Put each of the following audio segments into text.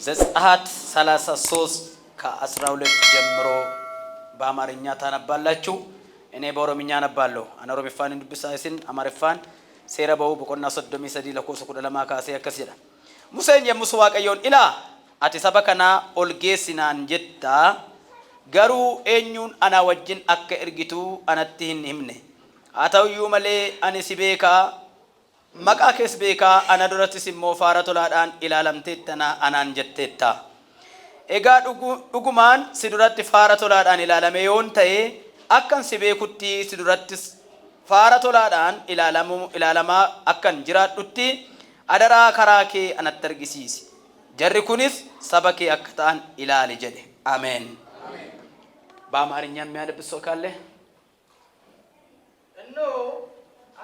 ዘጸአት 33 ከ12 ጀምሮ በአማርኛ ታነባላችሁ። እኔ በኦሮምኛ አነባለሁ። አና ኦሮሚፋን እንድብሳይስን አማርፋን ሴረበው በቆና ሶዶሚ ሰዲ ለኮሱ ኩደለማ ካሴ ያከሲዳ ሙሴን የሙሱ ዋቀዮን ኢላ አቲ ሰበከና ኦልጌሲናን ጀታ ገሩ ኤኙን አና ወጅን አከ እርጊቱ አነቲህን ህምነ አታውዩ መሌ አኒ ሲቤካ መቃ ኬስ ቤካ አና ዱረት ሲሞ ፋራቶላዳን ኢላላምቴተና አናን ጀቴታ ኤጋ ዱጉማን ሲዱረት ፋራቶላዳን ኢላላሜ ዮን ተኤ አከን ሲቤኩቲ ሲዱረት ፋራቶላዳን ኢላላማ አከን ጅራዱቲ አደራ ከራኬ አነተርጊሲሲ ጀሪ ኩኒስ ሰበኬ አከታን ኢላሊ ጀዴ አሜን። በአማርኛ የሚያነብ ሰው ካለ እነሆ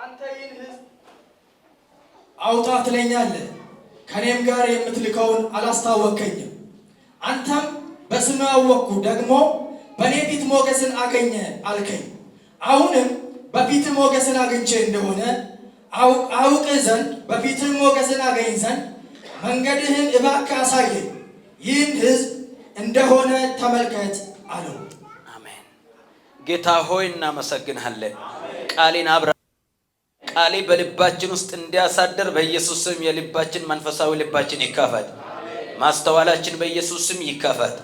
አንተ ይህን ሕዝብ አውጣ ትለኛለህ፣ ከኔም ጋር የምትልከውን አላስታወከኝም። አንተም በስም አወቅኩ፣ ደግሞ በኔ ፊት ሞገስን አገኘ አልከኝ። አሁንም በፊት ሞገስን አግኝቼ እንደሆነ አውቅ ዘንድ በፊትህ ሞገስን አገኝ ዘንድ መንገድህን እባክህ አሳየኝ፣ ይህም ሕዝብ እንደሆነ ተመልከት አለው። አሜን። ጌታ ሆይ እናመሰግንሃለን። ቃሌን አብራ ቃሌ በልባችን ውስጥ እንዲያሳደር በኢየሱስ ስም የልባችን መንፈሳዊ ልባችን ይከፈት፣ ማስተዋላችን በኢየሱስ ስም ይከፈት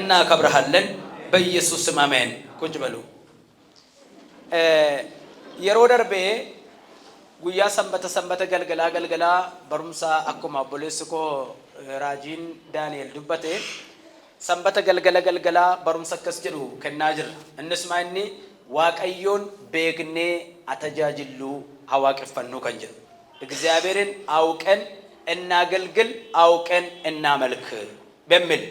እና ከብረሃለን በኢየሱስ ስም አሜን። ቁጭ በሉ። የሮደርቤ ጉያ ሰንበተ ገልገላ በሩምሳ አኩማ ቦሌስኮ ራጂን ዳንኤል ዱበቴ ሰንበተ ገልገላ በሩምሳ ከስጀሩ ከናጅር እንስማኒ ዋቀዮን ቤግኔ አተጃጅሉ አዋቅፈኑ ከንጀ እግዚአብሔርን አውቀን እናገልግል፣ አውቀን እናመልክ በሚል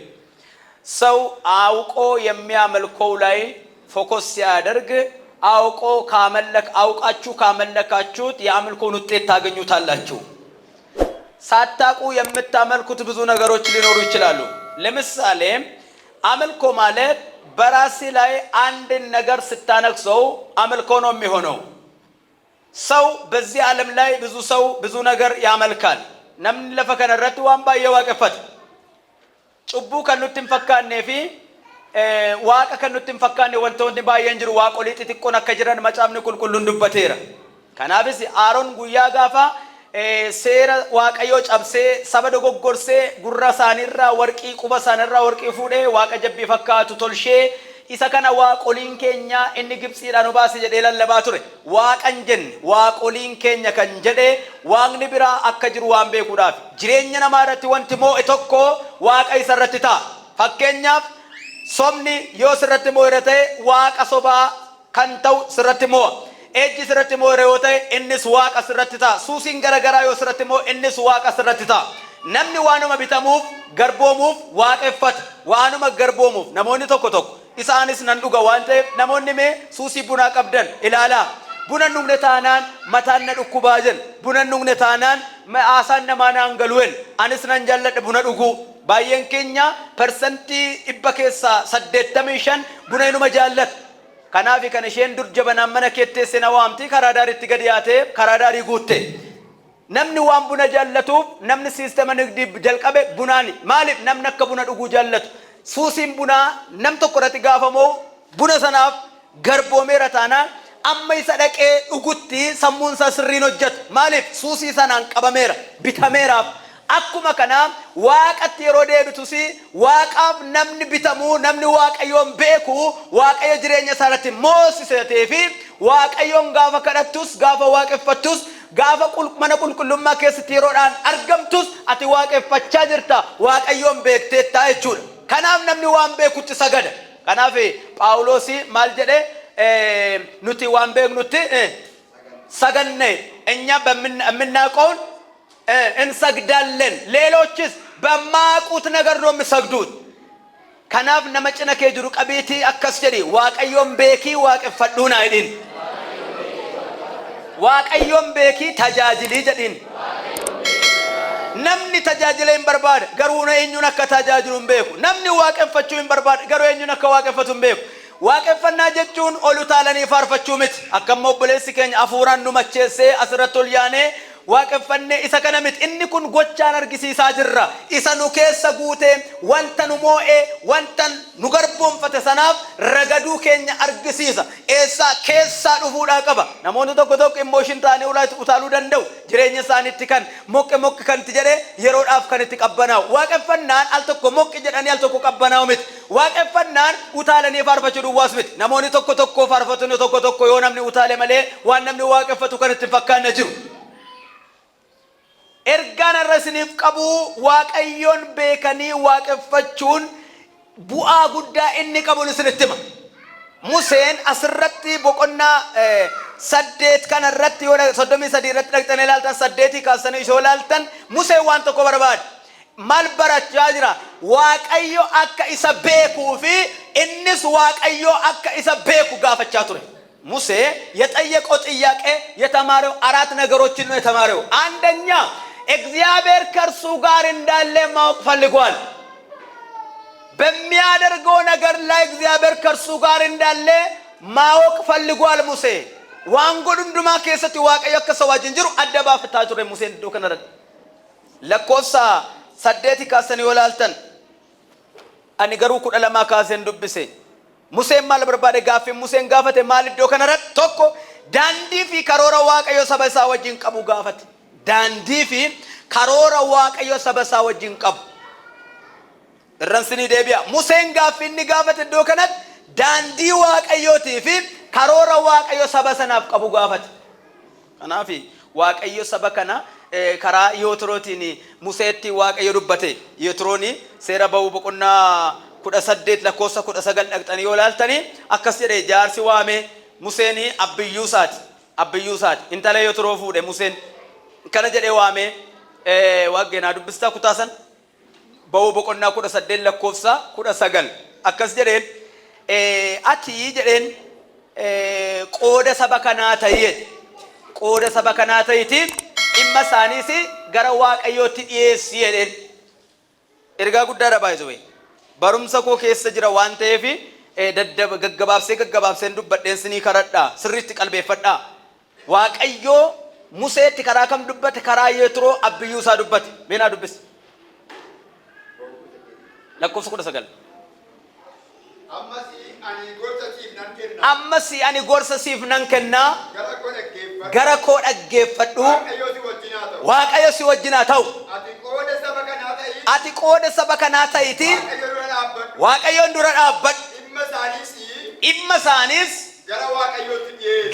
ሰው አውቆ የሚያመልከው ላይ ፎከስ ሲያደርግ አውቃችሁ ካመለካችሁት የአምልኮን ውጤት ታገኙታላችሁ። ሳታቁ የምታመልኩት ብዙ ነገሮች ሊኖሩ ይችላሉ። ለምሳሌ አምልኮ ማለት በራሲ ላይ አንድ ነገር ስታነክሰው አምልኮ ነው የሚሆነው። ሰው በዚህ ዓለም ላይ ብዙ ሰው ብዙ ነገር ያመልካል። ነምን ለፈከነረት ዋንባ የዋቀፈት ጭቡ ከኑትን ፈካኔፊ ዋቀ ከኑትን ፈካኔ ወንተውን ባየን ጅሩ ዋቆሊጥ ጥቆና ከጅራን መጻምኒ ቁልቁሉን ዱበቴራ ከናብስ አሮን ጉያ ጋፋ ሴራ ዋቀዮ ጨብሴ ሰበደ ጎጎርሴ ጉራሳኒራ ወርቂ ቁበሳኒራ ወርቂ ፉዴ ዋቀ ጀቢ ፈካቱ ቶልሼ isa kana waaqoliin keenya inni Gibxiidhaan baase jedhee lallabaa ture. Waaqan jenne waaqoliin keenya kan jedhe waaqni biraa akka jiru waan beekuudhaaf jireenya namaa irratti wanti moo'e tokko waaqa isa irratti ta'a. Fakkeenyaaf sobni yoo sirratti moo'e ta'e waaqa sobaa kan ta'u sirratti moo'a. Ejji sirratti moo'e yoo ta'e innis waaqa sirratti ta'a. Suusiin garagaraa yoo sirratti moo'e innis waaqa sirratti ta'a. Namni waanuma bitamuuf garboomuuf waaqeffata. Waanuma garboomuuf namoonni tokko isaanis nan dhuga waan ta'eef namoonni mee suusii bunaa qabdan ilaalaa. Buna nugne taanaan mataan na dhukkubaa jedhan. Buna nugne taanaan aasaan namaa naan galuun anis nan jaalladha buna dhuguu. Baay'een keenya persentii 85% buna inuma jaallata. Kanaaf kan isheen dur jabanaan mana keetteesse na waamti karaa daariitti gadi yaatee karaa daarii guutte. Namni waan buna jaallatuuf namni siistema nigdii jalqabe bunaani. Maaliif namni akka buna dhuguu jaallatu? Suusiin bunaa nam tokko irratti gaafamoo buna sanaaf garboomeera taanaan amma isa dhaqee dhugutti sammuun isaa sirriin hojjetu. Maaliif suusii sanaan qabameera bitameeraaf. Akkuma kanaa waaqatti yeroo deebitus waaqaaf namni bitamuu namni waaqayyoon beeku waaqayyo jireenya isaa irratti moosisatee fi waaqayyoon gaafa kadhattus gaafa waaqeffattus gaafa mana qulqullummaa keessatti yeroodhaan argamtus ati waaqeffachaa jirta waaqayyoon beekteettaa jechuudha. Kanaaf namni waan beekutti sagada. Kanaaf Phaawulos maal jedhe nuti waan beeknutti saganne እኛ በምናውቀውን እንሰግዳለን ሌሎችስ በማያውቁት ነገር ነው የሚሰግዱት። ከናፍ ነመጭነ ከጅሩ ቀቤቲ አከስ ጀዲ ዋቀዮን ቤኪ waaqeffadhuun አይዲን ዋቀዮን ቤኪ ተጃጅሊ ጀዲን namni tajaajila hin barbaada garuu eenyuun akka tajaajilu hin beeku. Namni waaqeffachuu hin barbaada garuu eenyuun akka waaqeffatu hin beeku. Waaqeffannaa jechuun olu taalanii faarfachuu miti. Akkamma obboleessi keenya afuuraan nu macheessee asirratti ol yaanee waaqeffannee isa kana miti inni kun gochaan argisiisaa jirra isa nu keessa guute wanta nu moo'ee wanta nu garboomfate sanaaf ragaduu keenya argisiisa eessaa keessaa dhufuudhaa qaba namoonni tokko emotion ta'anii utaaluu danda'u jireenya isaaniitti kan moqqe kan itti jedhee yeroodhaaf kan itti qabbanaa'u waaqeffannaan al tokko moqqe jedhanii al tokko qabbanaa'u miti waaqeffannaan utaalanii faarfachuu duwwaas miti namoonni tokko faarfatu tokko yoo namni utaale malee waan namni waaqeffatu kan itti fakkaanna jiru ergaan arrasiniif qabu waaqayyoon beekanii waaqeffachuun bu'aa guddaa inni qabu isinitti hima Museen asirratti boqonnaa 8 kanarratti yoo 33 irratti dhaqxanii ilaaltan 8 kaasanii ishoo ilaaltan Museen waan tokko barbaade maal barachaa jira waaqayyo akka isa beekuu fi innis waaqayyo akka isa beeku gaafachaa ture ሙሴ የጠየቀው ጥያቄ የተማረው አራት ነገሮችን ነው የተማረው አንደኛ እግዚአብሔር ከርሱ ጋር እንዳለ ማወቅ ፈልጓል በሚያደርገው ነገር ላይ እግዚአብሔር ከርሱ ጋር እንዳለ ማወቅ ፈልጓል ሙሴ ዋንጎዱንዱማ ከሰት ዋቀዮ ከሰዋጅን ጅሩ አደባ ፍታቱረ ሙሴ እንደከነረ ለኮሳ ሰደቲ ካሰን ይወላልተን አኒ ገሩ ኩደለማ ካሰን ዱብሴ ሙሴ ማል በርባደ ጋፍ ሙሴን ጋፈተ ማል ዶ ከነረ ቶኮ ዳንዲ ፊ ከሮራ ዋቀዮ ሰበሳ ወጅን ቀቡ ጋፈት ዳንዲ ፊ ከሮራ ዋቀዮ ሰበሳ ወጅን ቀቡ ረንስኒ ደቢያ ሙሴን ጋፍኒ ጋፈት ዶ ከነት ዳንዲ ዋቀዮቲ ፊ ከሮራ ዋቀዮ ሰበሰናፍ ቀቡ ጋፈት ከናፊ ዋቀዮ ሰበከና ከራ ዮትሮቲኒ ሙሴቲ ዋቀዮ ዱበቴ ዮትሮኒ ሴራ በው በቁና kuda saddeet lakkoofsa 19 dhaqxanii yoo ilaaltanii akkas jedhee jaarsi waame Museen abiyyuusaati intala Yetroo fuudhe Museen kana jedhee waame waaqeenaa dubbistaa kutaasan ba'uu boqonnaa 18 lakkoofsa 19 akkas jedheen ati jedheen qooda saba kanaa ta'iti dhimma isaaniis gara waaqayyootti dhiyeessi jedheen ergaa guddaadha baay'ee barumsa koo keessa jira waan ta'eef daddaba gaggabaabsee dubbadheen sinii karadha sirriitti qalbeeffadha waaqayyo Museetti karaa kam dubbate karaa Yetroo abiyyuusaa dubbate meenaa dubbis lakkoofsa 19 ammasi ani gorsa siif nan kenna gara koo dhaggeeffadhu waaqayyo si wajjinaa ta'u ati qooda saba kanaa ta'iti waaqayyoon dura dhaabbadhu dhimma isaaniis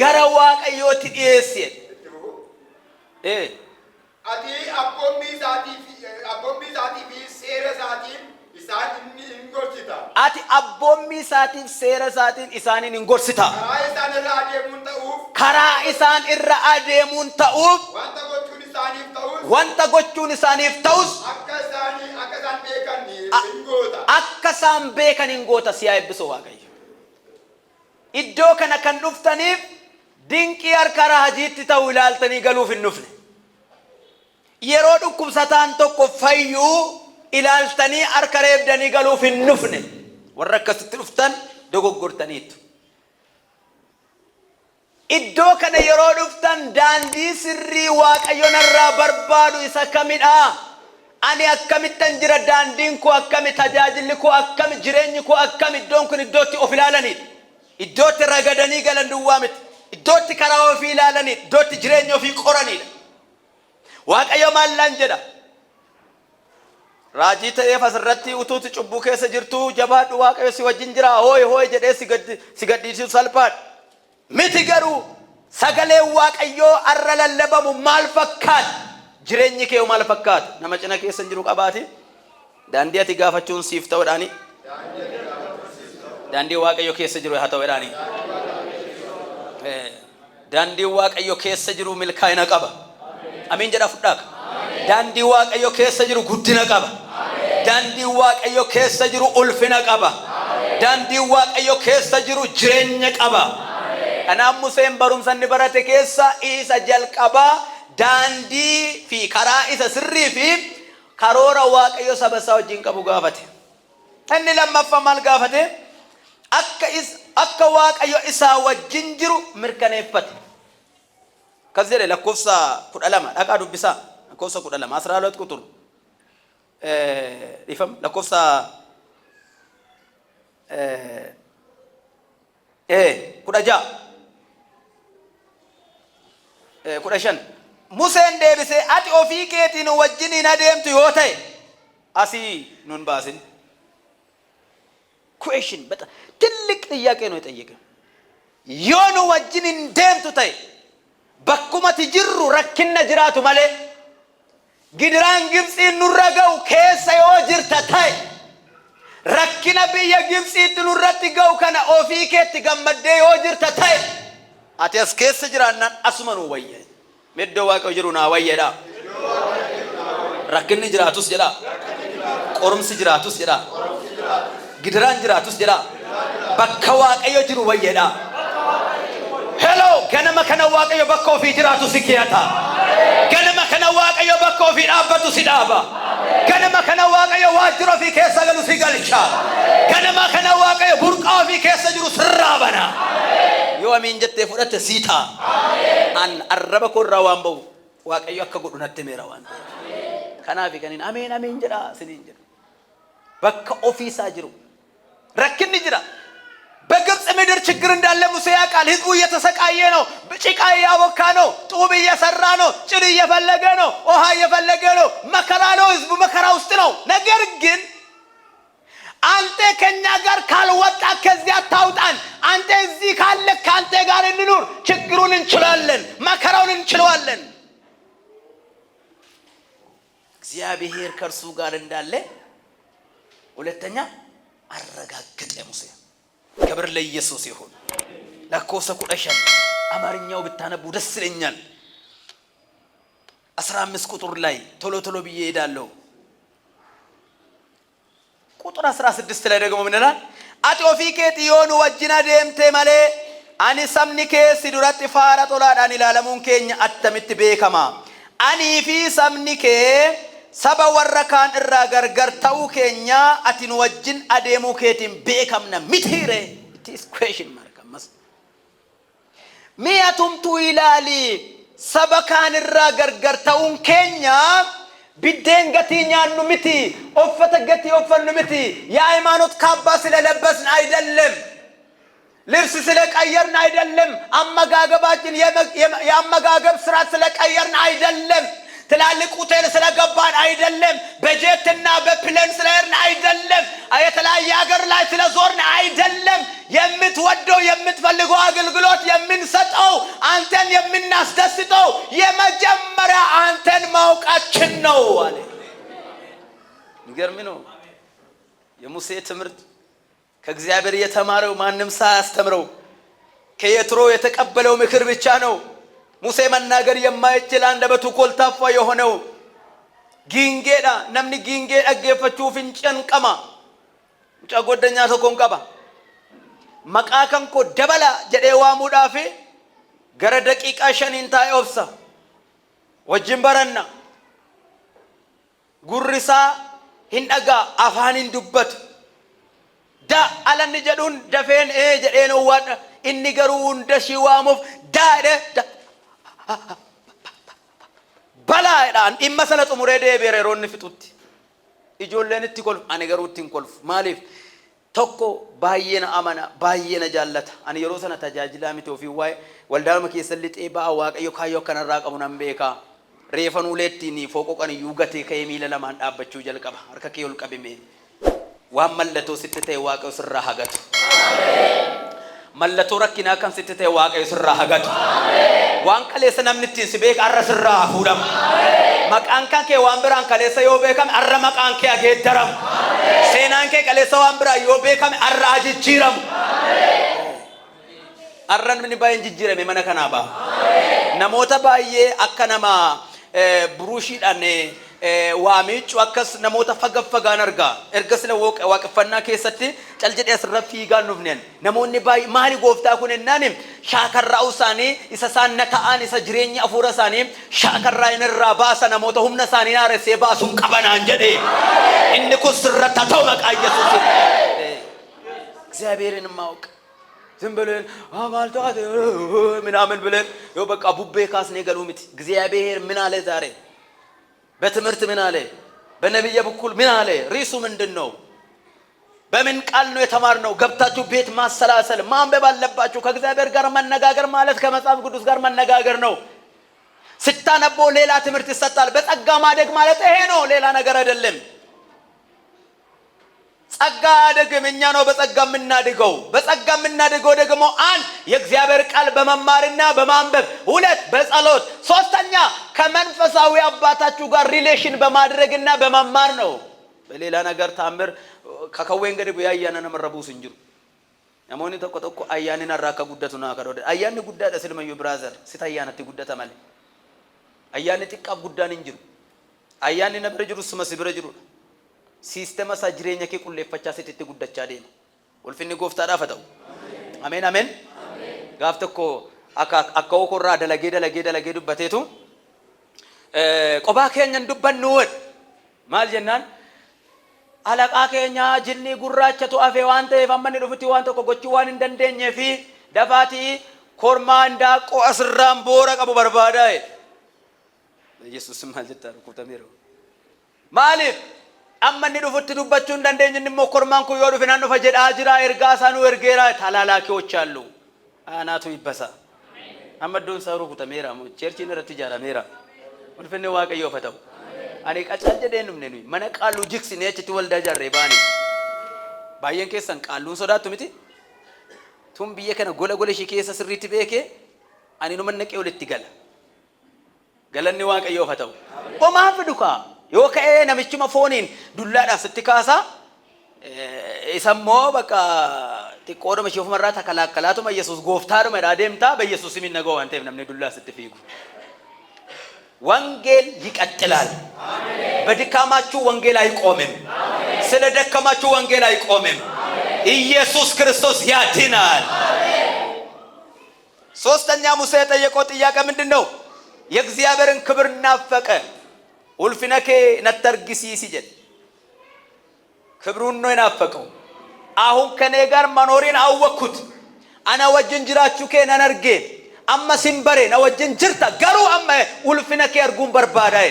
gara waaqayyootti dhiyeessi ati abboommii isaatii fi seera isaatiin isaan hin gorsita ati abboommii isaatiif seera isaatiin isaaniin hin gorsita karaa isaan irra adeemuun ta'uuf wanta gochuun isaaniif ta'us akka isaan beekan hin goota siyaa eebbisu waaqayyo iddoo kana kan dhuftaniif dinqii harka raajiitti ta'u ilaaltanii galuuf hin dhufne yeroo dhukkubsataan tokko fayyuu ilaaltanii harka reebdanii galuuf hin dhufne warra akkasitti dhuftan dogoggortaniitu iddoo kana yeroo dhuftan daandii sirrii waaqayyoon irraa barbaadu isa kamidha ani akkamittan jira daandiin koo akkami tajaajilli koo akkami jireenyi koo akkami iddoon kun iddootti of ilaalanidha iddootti ragadanii galan duwwaa miti iddootti karaa ofii ilaalanidha iddootti jireenya ofii qoranidha waaqayyo maallaan jedha raajii ta'eef asirratti utuuti cubbuu keessa jirtu jabaadhu waaqayyo si wajjin jira hooy jedhee si gadhiisuu salphaadha miti garuu sagalee waaqayyoo arra lallabamu maal fakkaata jireenyi kee maal fakkaata nama cina keessa jiru qabaati daandii ati gaafachuun siif ta'uudhaani daandii waaqayyo keessa jiru haa ta'uudhaani daandii waaqayyo keessa jiru milkaa'ina qaba amiin jedha fudhaaka daandii waaqayyo keessa jiru guddina qaba daandii waaqayyo keessa jiru ulfina qaba daandii waaqayyo keessa jiru jireenya qaba kanaaf Museen barumsanni barate keessa isa jalqabaa daandii fi karaa isa sirrii fi karoora waaqayyo saba isaa wajjin qabu gaafate inni lammaffaa maal gaafate akka waaqayyo isaa wajjin jiru mirkaneeffate ከዚህ ላይ ለኮፍሳ ኩዳለማ ዳቃ ዱብሳ ለኮፍሳ ኩዳለማ 12 ቁጥር ይፈም ለኮፍሳ ኩዳጃ ኩዳሸን ሙሴን ደብሴ አቲ ኦፊ ኬቲን ወጅኒ ናደምቱ ዮታይ አሲ ኑን ባስን ኩዌሽን በጣም ትልቅ ጥያቄ ነው የጠየቀው። ዮኑ ወጅኒ እንደምቱ ታይ በኩመት ጅሩ ረክነ ጅራቱ ማለ ግድራን ግብጽ ኑረገው ከሰ ይወጅርተ ታይ ረክነ በየ ግብጽ ትኑረት ገው ከነ ኦፊ ኬት ገመደ ይወጅርተ ታይ አቲያስ ከሰ ጅራና አስመኑ ወየ መዶ ዋቀው ጅሩና ወየዳ ረክነ ጅራቱስ ጀዳ ቆርምስ ጅራቱስ ጀዳ ግድራን ጅራቱስ ጀዳ በከዋቀዮ ጅሩ ወየዳ ሄሎ ገነመ ከነዋቀዮ በከው ፊ ጅራቱ ሲኪያታ ገነመ ከነዋቀዮ በከው ፊ ዳበቱ ሲዳባ ገነመ ከነዋቀዮ ዋጅሮ ፊ ከሰገሉ ሲገልቻ ገነመ ከነዋቀዮ ቡርቃው ፊ ከሰጅሩ ስራበና ዮሚን ጀቴ ፍረተ ሲታ አን አረበ ኮራዋን በው ዋቀዮ አከጎዱነተ ሜራዋን ከናፊ ከኒን አሜን አሜን ጀዳ ስኒን ጀዳ በከ ኦፊሳ ጅሩ ረክን ጅራ በግብጽ ምድር ችግር እንዳለ ሙሴ ያውቃል። ህዝቡ እየተሰቃየ ነው። ጭቃ ያቦካ ነው። ጡብ እየሰራ ነው። ጭድ እየፈለገ ነው። ውሃ እየፈለገ ነው። መከራ ነው። ህዝቡ መከራ ውስጥ ነው። ነገር ግን አንተ ከኛ ጋር ካልወጣ ከዚያ ታውጣን፣ አንተ እዚህ ካለ ካንተ ጋር እንኑር፣ ችግሩን እንችላለን፣ መከራውን እንችላለን። እግዚአብሔር ከእርሱ ጋር እንዳለ ሁለተኛ አረጋገጠ ሙሴ። ክብር ለኢየሱስ ይሁን። ለኮሰ ቁደሸን አማርኛው ብታነቡ ደስ ይለኛል። 15 ቁጥር ላይ ቶሎ ቶሎ ብዬ ሄዳለሁ። ቁጥር 16 ላይ ደግሞ ምን ይላል? አጢኦፊኬት ዮኑ ወጅና ደምቴ ማለ አኒ ሰምኒኬ ሲዱራት ፋራ ጦላዳን ኢላለሙን ኬኛ አተምት ቤከማ አኒ ፊ ሰምኒኬ ሰባ ወረካን እራ ገርገር ታው ኬኛ አቲን ወጅን አደሙ ኬቲን ቤከምና ሚቲሬ ኢትስ ኩዌሽን ማርከመስ ሚያቱም ቱ ኢላሊ ሰባ ካን እራ ገርገር ታውን ኬኛ ቢደን ገቲኛኑ ሚቲ ኦፈተ ገቲ ኦፈኑ ሚቲ የሃይማኖት ካባ ስለለበስን አይደለም፣ ልብስ ስለቀየርን አይደለም፣ አመጋገባችን የአመጋገብ ስርዓት ስለቀየርን አይደለም፣ ትላልቅ ሆቴል ስለገባን አይደለም፣ በጀትና በፕሌን ስለሄድን አይደለም፣ የተለያየ ሀገር ላይ ስለዞርን አይደለም። የምትወደው የምትፈልገው አገልግሎት የምንሰጠው አንተን የምናስደስተው የመጀመሪያ አንተን ማውቃችን ነው አለ። ይገርም ነው። የሙሴ ትምህርት ከእግዚአብሔር የተማረው ማንም ሳያስተምረው ከየትሮ የተቀበለው ምክር ብቻ ነው። ሙሴ መናገር የማይችል አንደበቱ ኮልታፋ የሆነው ጊንጌዳ ነምኒ ጊንጌዳ ገፈቹ ፍንጨን ቀማ ጫጎደኛ ተኮንቀባ መቃከንኮ ደበላ ጀዴ ዋሙዳፊ ገረ ደቂቃ ሸኒንታ ኦብሳ ወጅን በረና ጉርሳ ሂንደጋ አፋኒን ዱበት ዳ አለን ጀዱን ደፌን ጀዴ ነው ዋዳ ኢኒ ገሩ እንደሺዋሙፍ ዳደ በላይዳን ኢመሰለ ጥሙሬ ደቤሬሮን ፍጡት ኢጆለንቲ ኮልፍ አኔ ገሩቲን ኮልፍ ማሊፍ tokko baay'ee na amana baay'ee na jaallata ani yeroo sana tajaajilaa miti ofii waa'ee waldaa keessa lixee ba'a waaqayyo kaayyoo kanarraa qabu nan beeka reefan uleettiin fooqoqan iyyuu gatee ka'ee miila lamaan dhaabbachuu jalqaba harka kee ol qabime waan mallattoo sitti ta'e waaqayyo sirraa hagatu mallattoo rakkinaa kan sitti ta'e waaqayyo sirraa hagatu waan kaleessa namni ittiin si beeka arra sirraa fuudhama maqaan kan kee waan biraan kaleessa yoo beekame arra maqaan kee ageeddaramu seenaan kee kaleessa waan biraa yoo beekame arra ajijjiiramu arran min baay'een jijjiirame mana kanaa ba'a namoota baay'ee akka nama buruushiidhaan waamichu akkas namoota fagaffagaan argaa erga sila waaqeffannaa keessatti cal jedhee asirra fiigaan nufneen namoonni baay'ee maali gooftaa kun ennaan shaakarraa isaanii isa isaan na ta'an isa jireenya afuura isaanii shaakarraa inirraa baasa namoota humna isaanii naaressee baasuun qabanaan jedhee inni kun sirratti ta'u maqaa Yesuus እግዚአብሔርን ማወቅ ዝም ብለን አማልቷት ምናምን ብለን ይኸው በቃ ቡቤ ካስኔ ገሉምት እግዚአብሔር ምን አለ ዛሬ በትምህርት ምን አለ በነብየ በኩል ምን አለ ሪሱ ምንድነው በምን ቃል ነው የተማርነው ገብታችሁ ቤት ማሰላሰል ማንበብ አለባችሁ ከእግዚአብሔር ጋር መነጋገር ማለት ከመጽሐፍ ቅዱስ ጋር መነጋገር ነው ስታነቦ ሌላ ትምህርት ይሰጣል በጸጋ ማደግ ማለት ይሄ ነው ሌላ ነገር አይደለም ጸጋ ደግመኛ ነው በጸጋ ምናድገው ደግሞ አንድ የእግዚአብሔር ቃል በመማርና በማንበብ ሁለት በጸሎት ሶስተኛ ከመንፈሳዊ አባታችሁ ጋር ሪሌሽን በማድረግና በመማር ነው በሌላ ነገር ታምር ከከወን ገደ ያያና ነመረቡስ እንጅሩ ያሞኒ ተቆጠቆ አያኒና ራካ ጉደቱና ከወደ አያኒ ጉዳደ ስለማዩ ብራዘር ሲታያናቲ ጉዳታ ማለት አያኒ ጥቃብ ጉዳን እንጅሩ አያኒ ነበር ጅሩ ስመስ ብረጅሩ ሲስተማ ሳጅሬኛ ከቁልፈቻ ሲጥጥ ጉዳቻ ደም ወልፍኒ ጎፍታ ዳፈተው አሜን አሜን ጋፍተኮ አካው ኮራ ደለጌ ዱበቴቱ ቆባ ከኛን ዱበን ወድ ማል ጀናን አለቃ ከኛ ጅኒ ጉራቸቱ አፌ ዋንተ ፈመን ዱፍቲ ዋንተ ኮጎቹ ዋን እንደንደኘ ፊ ደፋቲ ኮርማ እንዳቆ አስራም ቦራ ቀቡ በርባዳይ ኢየሱስ ማለት ታርኩ ተሚሮ ማሊፍ አመን ዱፍቲ ዱበቹ እንደንደኘ ንሞ ኮርማን ኩ ይወዱ ፈናኑ ፈጀዳ አጅራ እርጋሳኑ እርጌራ ታላላኪዎች አሉ አናቱ ይበሳ አመዱን ሰሩ ኩተሜራ ቸርቺ ነረት ጃራ ሜራ ወልፈነ ዋቀዮ ፈተው አኔ ቀጫጀ ደንም ነኝ መነቃሉ ጂክስ ነች ትወልዳ ጃሬ ባኒ ባየን ከሰን ቃሉን ሶዳቱ ምቲ ቱም ቢየ ከነ ጎለጎለ ሺ ከሰ ስሪት ቤኬ አኒ ነው መነቀው ለትገላ ገለኒ ዋቀዮ ፈተው ወማፍዱካ ዮከኤ ነምቹ መፎኒን ዱላዳ ስትካሳ ኢሰሞ በቃ ጥቆዶ መሽፍ መራታ ከላከላቱ ኢየሱስ ጎፍታሩ መዳደምታ በኢየሱስ ስም ይነገው አንተ ምንም ዱላ ስትፊጉ ወንጌል ይቀጥላል አሜን በድካማችሁ ወንጌል አይቆምም አሜን ስለደከማችሁ ወንጌል አይቆምም ኢየሱስ ክርስቶስ ያድናል አሜን ሶስተኛ ሙሴ የጠየቀው ጥያቄ ምንድነው የእግዚአብሔርን ክብር ናፈቀ ኡልፍነከ ነተርግሲ ሲጀል ክብሩን ነው የናፈቀው አሁን ከኔ ጋር መኖሪን አወኩት አና ወጅንጅራችሁ ከነነርጌ አማ ሲምበሬ ነው ወጅን ጅርታ ገሩ አማ ኡልፍነከ አርጉም በርባዳይ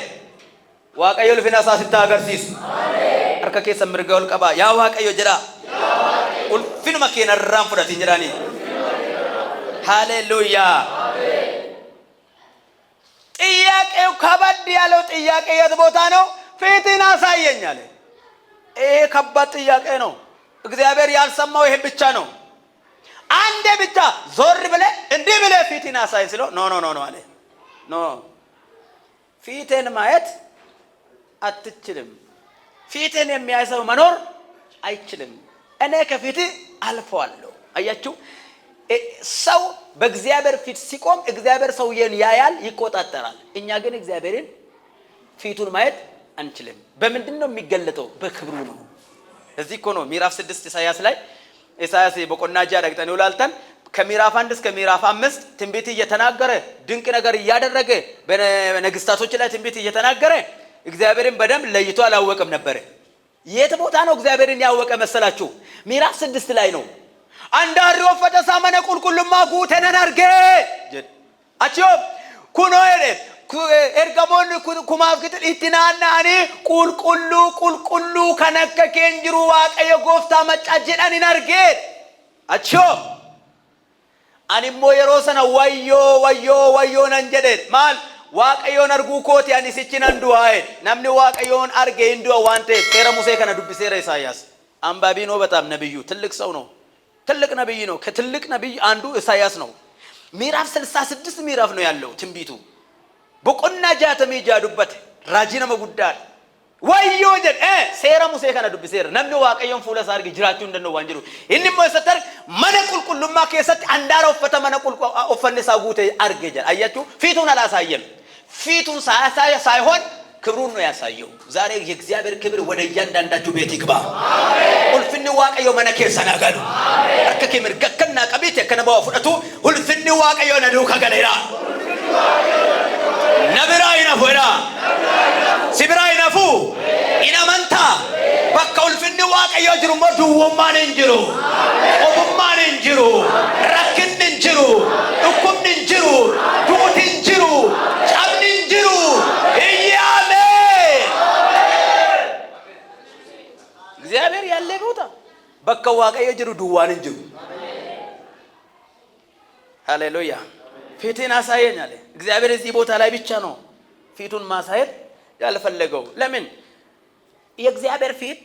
ዋቀዮ ኡልፍና ሳስታ አገርሲስ አሜን አርከከ ሰምርገውል ቀባ ያ ዋቀዮ ጀራ ያ ዋቀዮ ኡልፍን መከነ ራም ፍዳት እንጀራኒ ሃሌሉያ አሜን ጥያቄው ከበድ ያለው ጥያቄ የት ቦታ ነው ፊትን አሳየኝ አለ ይሄ ከባድ ጥያቄ ነው እግዚአብሔር ያልሰማው ይሄ ብቻ ነው አንዴ ብቻ ዞር ብለ እንዴ ብለ ፊትን አሳይ ስለው ኖ አለ ኖ ፊትን ማየት አትችልም ፊትን የሚያሰው መኖር አይችልም እኔ ከፊት አልፈዋለሁ አያችሁ ሰው በእግዚአብሔር ፊት ሲቆም እግዚአብሔር ሰውየን ያያል ይቆጣጣራል እኛ ግን እግዚአብሔርን ፊቱን ማየት አንችልም በምንድነው የሚገለጠው በክብሩ ነው እዚህ እኮ ነው ምዕራፍ 6 ኢሳይያስ ላይ ኢሳይያስ በቆናጃ ዳግጠን ይውላልተን ከሚራፍ 1 እስከ ሚራፍ 5 ትንቢት እየተናገረ ድንቅ ነገር እያደረገ በነግስታቶች ላይ ትንቢት እየተናገረ እግዚአብሔርን በደም ለይቶ አላወቀም ነበር የት ቦታ ነው እግዚአብሔርን ያወቀ መሰላችሁ ሚራፍ 6 ላይ ነው አንዳሪ ወፈተ ሳመነ ቁልቁልማ ጉተነናርገ አቺዮ ኩኖኤ ኤርጋሞን ኩማፍክት ኢትናና አኒ ቁልቁሉ ከነከ ከንጅሩ ዋቀየ ጎፍታ መጫጀዳን ይናርገ አቺዮ አኒሞ የሮሰና ወዮ ነንጀደ ማል ዋቀዮን አርጉ ኮት ያኒ ሲችን አንዱ አይ ናምኒ ዋቀዮን አርገ እንዱ ዋንቴ ከረ ሙሴ ከነ ዱብሴረ ኢሳይያስ አንባቢ ነው በጣም ነብዩ ትልቅ ሰው ነው ትልቅ ነብይ ነው ከትልቅ ነብይ አንዱ ኢሳይያስ ነው ምዕራፍ 66 ምዕራፍ ነው ያለው ትንቢቱ በቆናጃ ተሚጃዱበት ራጂና መጉዳል ወዮ ጀድ ሴራ ሙሴ ከነ ዱብሴረ ናምኒ ዋቀዮን ፉለስ አርገ ጅራቹ እንደነው ዋንጅሩ እንሞ ሰተር መነቁልቁልማ ከሰጥ አንዳራው ፈተ መነቁልቁ ኦፈነሳ ጉቴ አርገ ጀ አያችሁ ፊቱን አላሳየም ፊቱን ሳይሆን ክብሩን ነው ያሳየው ዛሬ የእግዚአብሔር ክብር ወደ እያንዳንዳችሁ ቤት ይግባ አሜን ኡልፍኒ ዋቀዮ መነከ ሰናጋዱ አሜን አርከከ ምርገከና ቀቢት ከነባው ፍረቱ ኡልፍኒ ዋቀዮ ነዱ ከገለራ ነብራይና ሆራ ሲብራይና ፉ ኢናመንታ በቃ ኡልፍኒ ዋቀዮ ጅሩ ሞዱ ወማን እንጅሩ አሜን ኦቡማን du'aan hin jiru, rakkinni hin jiru, dhukkubni hin jiru, duuti hin jiru, cabni hin jiru. Amen. እግዚአብሔር ያለ ቦታ በቃ waaqayyo jiru duwwaan hin jiru. ሃሌሉያ። ፊትን አሳየኝ አለ እግዚአብሔር። እዚህ ቦታ ላይ ብቻ ነው ፊቱን ማሳየት ያልፈለገው። ለምን? የእግዚአብሔር ፊት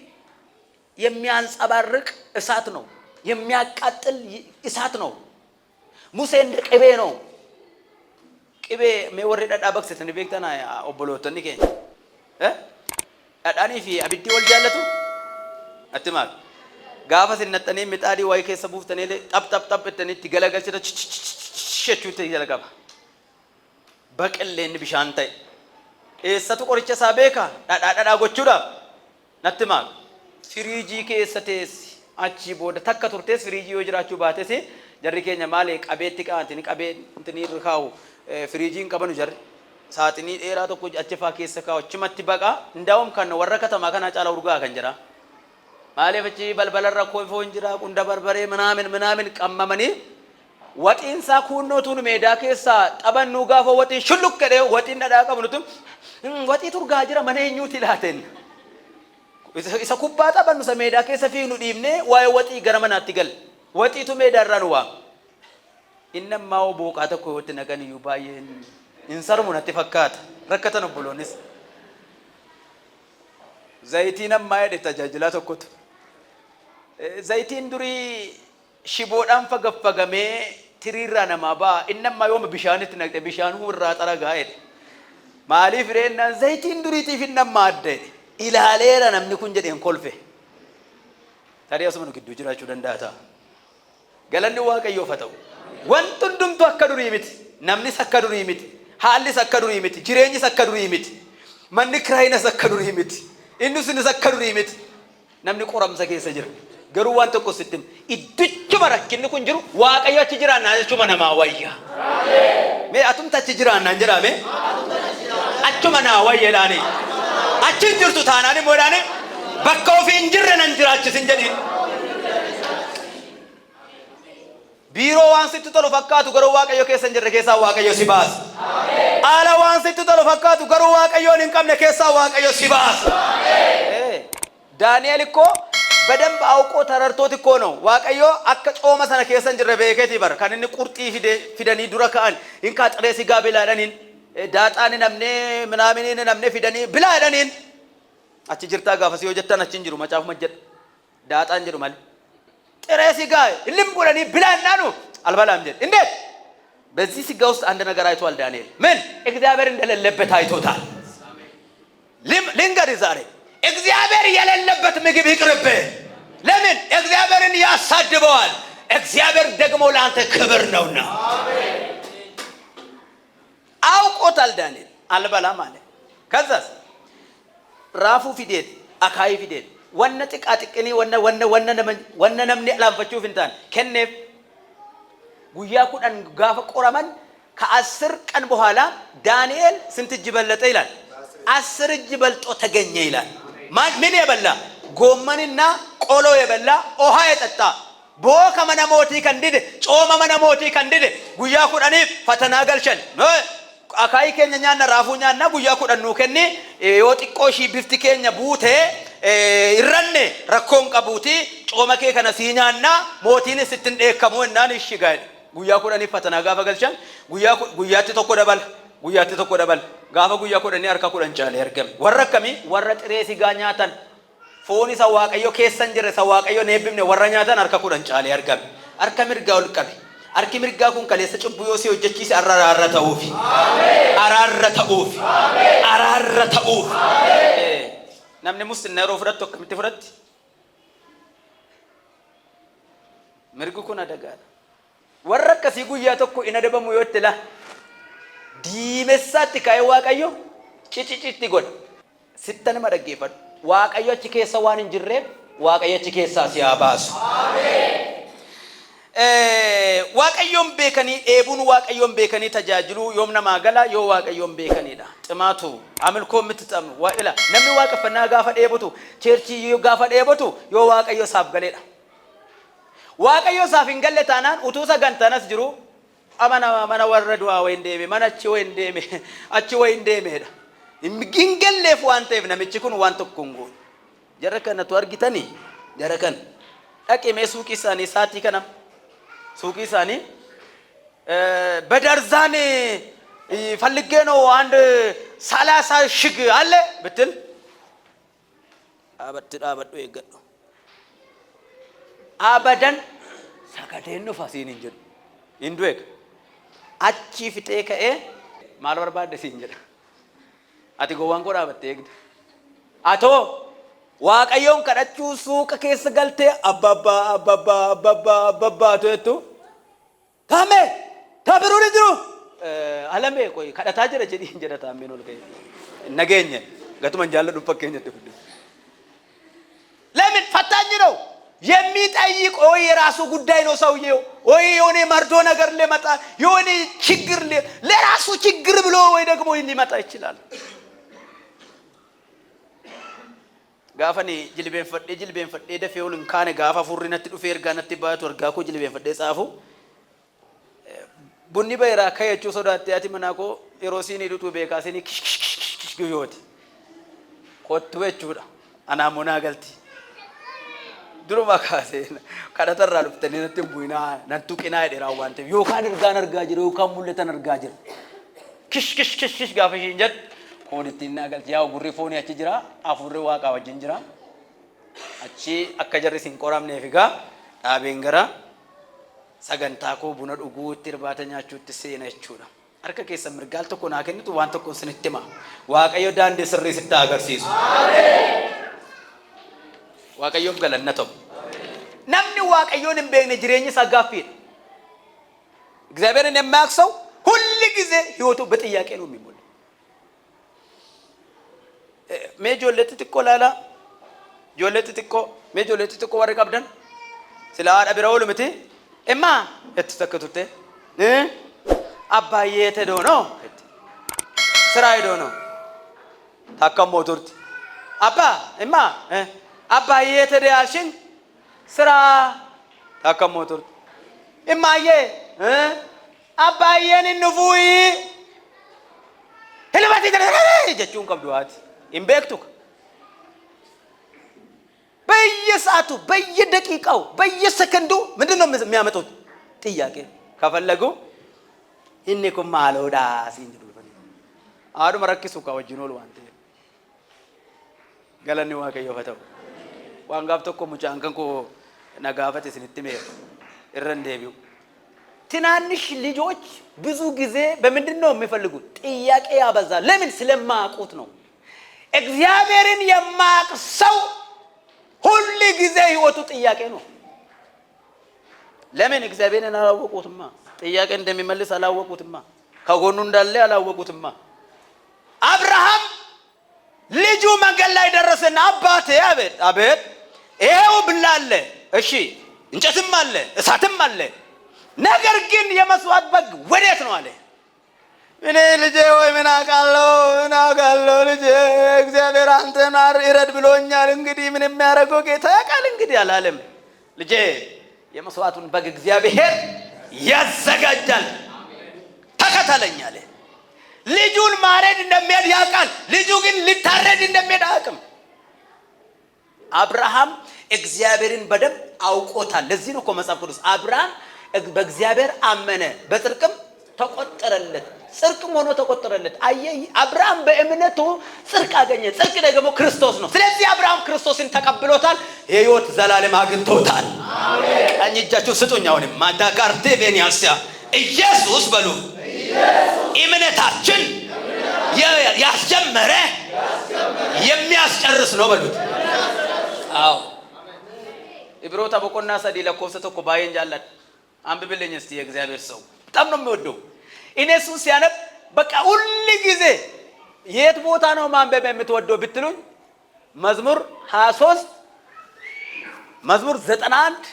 የሚያንጸባርቅ እሳት ነው፣ የሚያቃጥል እሳት ነው። ሙሴ እንደ ቅቤ ነው። ቅቤ መወረዳ ዳበክሰት ንቤክተና ኦቦሎተኒ ከ ዳዳኒ ፊ አብዲ ወልጃለቱ አትማክ ጋፋ ሲነጠኔ ምጣዲ ዋይ ከሰቡፍ ተኔ ጠብ ጠብ ጠብ ተኔ ትገለገልቸ ሸቹት ይዘለጋባ በቀሌን ቢሻንታይ እሰቱ ቆርቸ ሳቤካ ዳዳዳ ጎቹዳ ነትማክ ፍሪጂ ከሰቴስ አቺ ቦደ ተከቱርቴስ ፍሪጂ ወጅራቹ ባቴሲ ጀሪኬኛ ማሌ ቀቤት ቃንቲኒ ቀቤ እንትኒ ርካው ፍሪጂን ቀበኑ ጀር ሳጥኒ ኤራ ተኮ አቸፋ ከሰካው ችመት በቃ እንዳውም ከነ ወረከተማ ከና ጫላው ሩጋ ከንጀራ ማሌ በቺ በልበለራ ኮይፎ እንጀራ ቁንደ በርበሬ ምናምን ቀመመኒ ወጢንሳ ኩኖቱን ሜዳ ከሳ ጠበኑ ጋፈ ወጢ ሽሉክ ከደ ወጢን ዳዳ ቀምኑቱም ወጢ ቱርጋ ጅራ መነኙት ይላተን isa kubba taphannu sa meedaa keessa fiignu dhiibne waa'ee waxii gara manaatti gal waxiitu meedaarraa nu waama. Inni ammaa booqaa tokko yoo itti naqan iyyuu baay'een hin sarmu natti fakkaata. Rakkatan obboloonnis zayitiin ammaa jedhe tajaajilaa tokkotu zayitiin durii shiboodhaan fagaffagamee tiriirraa namaa ba'a. Inni ammaa yooma bishaanitti naqxe bishaanuu irraa xaragaa jedhe maaliif reennaan zayitiin duriitiif inni ammaa adda jedhe ilaaleera namni kun jedheen kolfe. Tarii asuma nu gidduu jiraachuu danda'a ta'a. Galanni waaqayyoof haa ta'u. Wanti hundumtu akka durii miti. Namnis akka durii miti. Haallis akka durii miti. Jireenyis akka durii miti. Manni kiraayinas akka durii miti. Innusinis akka durii miti. Namni qoramsa keessa jira. Garuu waan tokko sittin iddichuma rakkinni kun jiru waaqayyo achi jiraannaa jechuma namaa wayya. Mee atumta achi jiraannaan jedhame achuma naa wayyeedhaani. Achin jirtu taanaani moodhaani bakka ofii hin jirre nan jiraachisin jedhiin. Biiroo waan sitti tolu fakkaatu garuu waaqayyo keessa hin jirre keessaa waaqayyo si baasa. Haala waan sitti tolu fakkaatu garuu waaqayyoon hin qabne keessaa waaqayyo si baasa. Daani'el እኮ በደንብ አውቆ ተረድቶት እኮ ነው waaqayዮ akka cooma sana keessa hin jirre beekeeti bar kan inni qurxii fidanii dura ka'an hin ka xiree sigaa bilaadhaniin daataani namne ምናምን namne fidanii bilaadhaniin achi jirtaa gaafasi yoo jettan achi hin jiru macaaf majjad daataan jiru mal xiree sigaa illim godhanii bilaannaanu አልበላም ጀል እንዴት በዚህ ሲጋ ውስጥ አንድ ነገር አይቷል ዳንኤል ምን እግዚአብሔር እንደሌለበት አይቶታል። ልንገርህ ዛሬ እግዚአብሔር የሌለበት ምግብ ይቅርብህ። ለምን እግዚአብሔርን ያሳድበዋል። እግዚአብሔር ደግሞ ለአንተ ክብር ነውና አሜን። አውቆታል ዳንኤል አልበላም አለ። ከዛስ ራፉ ፊዴት አካይ ፊዴት ወነ ጥቃጥቅኒ ወነ ነምኔ ላንፈቹ ፍንታን ከነፍ ጉያ ኩዳን ጋፈ ቆራማን ከ10 ቀን በኋላ ዳንኤል ስንት እጅ በለጠ ይላል? 10 እጅ በልጦ ተገኘ ይላል። ምን የበላ ጎመንና ቆሎ የበላ ውሃ የጠጣ ቦከ መነሞቲ ከንዲድ ጾመ መነሞቲ ከንዲድ ጉያ ኩዳኒ ፈተና ገልሸን አካይ ከኛና ራፉኛና ጉያ ኩዳኑ ከኒ የወጥቆሺ ቢፍቲ ከኛ ቡቴ ይረነ ረኮን ቀቡቲ ጾመከ ከነሲኛና ሞቲን ስትንደከሙ እናን ይሽጋል ጉያ ኩዳኒ ፈተና ጋፈ ገልሸን ጉያቲ ተኮ ደበል ጋፈ ጉያ ኩዳኒ አርካ ኩዳን ጫለ ያርገም ወረከሚ ወረጥሬ ሲጋኛታን ፎኒ ሰዋቀዮ ከሰን ጅረ ሰዋቀዮ ነብምነ ወረኛታን አርካ ኩዳን ጫለ ያርገም አርካ ምርጋውል ቀቢ አርኪ ምርጋ ኩን ከለሰ ጭቡዮ ሲወጀቺስ አራራራተውፊ አሜን አራራተውፊ አሜን አራራተውፊ አሜን namni mustinna roo fudhattu akkamitti fudhatti mirgu kun adagaadha warra akkasii guyyaa tokko ina dabamu yoo itti la diimessaatti kaa'ee waaqayyo cicicitti godha sitta nama dhaggeeffadhu waaqayyo achi keessa waan hin jirreef waaqayyo achi keessaa si haa baasu amiin. waaqayyoon beekanii eebuun waaqayyoon beekanii tajaajilu yoomna maagala yoo waaqayyoon beekaniidha ximaatu amilkoo mitxam waa'ila namni waaqeffannaa gaafa dheebotu cheerchii yoo gaafa dheebotu yoo waaqayyo saaf galeedha waaqayyo saaf hin galle taanaan utuu sagantanas jiru mana warra du'aa wayin deeme mana achi wayin deeme achi wayin deemedha. Hin galleef waan ta'eef namichi kun waan tokko hin goone. Jara kanatu argitanii jara kan dhaqimee suuqii isaanii saatii kana suuqii isaanii በደርዛን ፈልጌ ነው አንድ 30 ሺህ አለ ብትል አበዱ ይገዱ አበደን ሰከደን ፋሲን እንጀ እንዱክ አቺ ፍቴ ከኤ ማልበርባደ ሲንጀ አቲ ጎዋን ቆራ በተግድ አቶ ዋቀዮን ከደቹ ሱቅ ከስ ገልቴ አባባ ተቱ ታሜ ታብሩን ድሩ አለሜ ቆይ ከዳታ ጀረ ጀዲ እንጀራታ አሜኖል ከይ ነገኘ ገቱመን ጃለ ዱፈከኝ ተፍዱ ለምን ፈታኝ ነው የሚጠይቅ ወይ የራሱ ጉዳይ ነው ሰውየው ወይ የሆነ መርዶ ነገር ለመጣ የሆነ ችግር ለራሱ ችግር ብሎ ወይ ደግሞ ሊመጣ ይችላል ጋፈኒ ጅልቤን ፈዴ ደፈውን ካነ ጋፋ ፉሪነት ዱፌ እርጋነት ባቱ እርጋኮ ጅልቤን ፈዴ ጻፉ ቡኒ በራ ከየቹ ሶዳት ያቲ መናቆ ኤሮሲኒ ዱቱ ቤካሲኒ ክሽ ግዮት ኮትዌቹዳ አናሞና ገልቲ ድሩማ ካሴ ካዳተራ ሉፍተኒ ነቲ ቡይና ነንቱ ቂና ይደራው ዋንተ ዮካን እርጋን እርጋጅር ዮካን ሙለተን እርጋጅር ክሽ ጋፈሽ እንጀት ኮዲቲና ገልቲ ያው ጉሪፎኒ ያቺ ጅራ አፉሪ ዋቃ ወጅን ጅራ አቺ አከጀሪ ሲንቆራም ነፊጋ ዳቤንገራ ሰገንታኮ ቡነ ዱጉት irbaatanyaachuutti seenachuudha harka keessa mirgaal tokko naa kennitu waan tokko sinittima waaqayyo daandii sirrii sitti agarsiisu aamen waaqayyof galannato namni waaqayyoon hin beekne jireenyi isaa gaaffiidha እግዚአብሔርን የማያውቅ ሰው ሁሉ ጊዜ ህይወቱ በጥያቄ ነው የሚሞላው ሜጆለት ትቆላላ ጆለት ትቆ ሜጆለት ትቆ ወረቀብደን ስለ አዳ ቢራው ልምቲ እማ እተተከቱተ አባዬ ተዶ ነው ስራ ሄዶ ነው ታከሞቱርት አባ እማ አባዬ ተደያሽን ስራ ታከሞቱርት እማዬ አባዬን ንፉይ ህልባቲ ጀቹን ቀብዱዋት ኢምቤክቱክ በየሰዓቱ በየደቂቃው በየሰከንዱ ምንድነው የሚያመጡት ጥያቄ ከፈለጉ እነኮ ማሎዳ ሲንዱ አዱ መረክሱ ካወጅኖል ዋንተ ገለኒ ዋቀዮ ፈተው ዋንጋፍተኮ ሙጫንከንኮ ነጋፈት ስንትሜ እረንዴቢው ትናንሽ ልጆች ብዙ ጊዜ በምንድነው የሚፈልጉት ጥያቄ ያበዛል ለምን ስለማያውቁት ነው እግዚአብሔርን የማያውቅ ሰው ሁሉ ጊዜ ህይወቱ ጥያቄ ነው ለምን እግዚአብሔርን አላወቁትማ ጥያቄ እንደሚመልስ አላወቁትማ ከጎኑ እንዳለ አላወቁትማ አብርሃም ልጁ መንገድ ላይ ደረሰና አባቴ አቤት ይሄው ብላለ እሺ እንጨትም አለ እሳትም አለ ነገር ግን የመስዋዕት በግ ወዴት ነው አለ እኔ ልጄ ወይ ምን አውቃለሁ ልጄ እግዚአብሔር አንተን ይረድ ብሎኛል እንግዲህ ምን የሚያደርገው ጌታ ያውቃል እንግዲህ አላለም ልጄ የመስዋዕቱን በግ እግዚአብሔር ያዘጋጃል ተከተለኝ አለ ልጁን ማረድ እንደሚያድ ያውቃል ልጁ ግን ሊታረድ እንደሚያድ አያውቅም አብርሃም እግዚአብሔርን በደንብ አውቆታል ለዚህ ነው እኮ መጽሐፍ ቅዱስ አብርሃም በእግዚአብሔር አመነ በጽድቅም ተቆጠረለት ጽድቅም ሆኖ ተቆጠረለት አየይ አብርሃም በእምነቱ ጽድቅ አገኘ ጽድቅ ደግሞ ክርስቶስ ነው ስለዚህ አብርሃም ክርስቶስን ተቀብሎታል የሕይወት ዘላለም አግኝቶታል አሜን ቀኝ እጃችሁ ስጡኝ አሁን ማዳጋርቴ ቬኒያስያ ኢየሱስ በሉ ኢየሱስ እምነታችን ያስጀመረ የሚያስጨርስ ነው በሉት አዎ ኢብሮታ በቆና ሰዲ ለኮሰተ እኮ ባየን ጃላት አንብብልኝ እስቲ የእግዚአብሔር ሰው በጣም ነው የሚወደው ኢየሱስ ሲያነብ በቃ ሁሉ ጊዜ የት ቦታ ነው ማንበብ የምትወደው ብትሉኝ መዝሙር 23 መዝሙር 91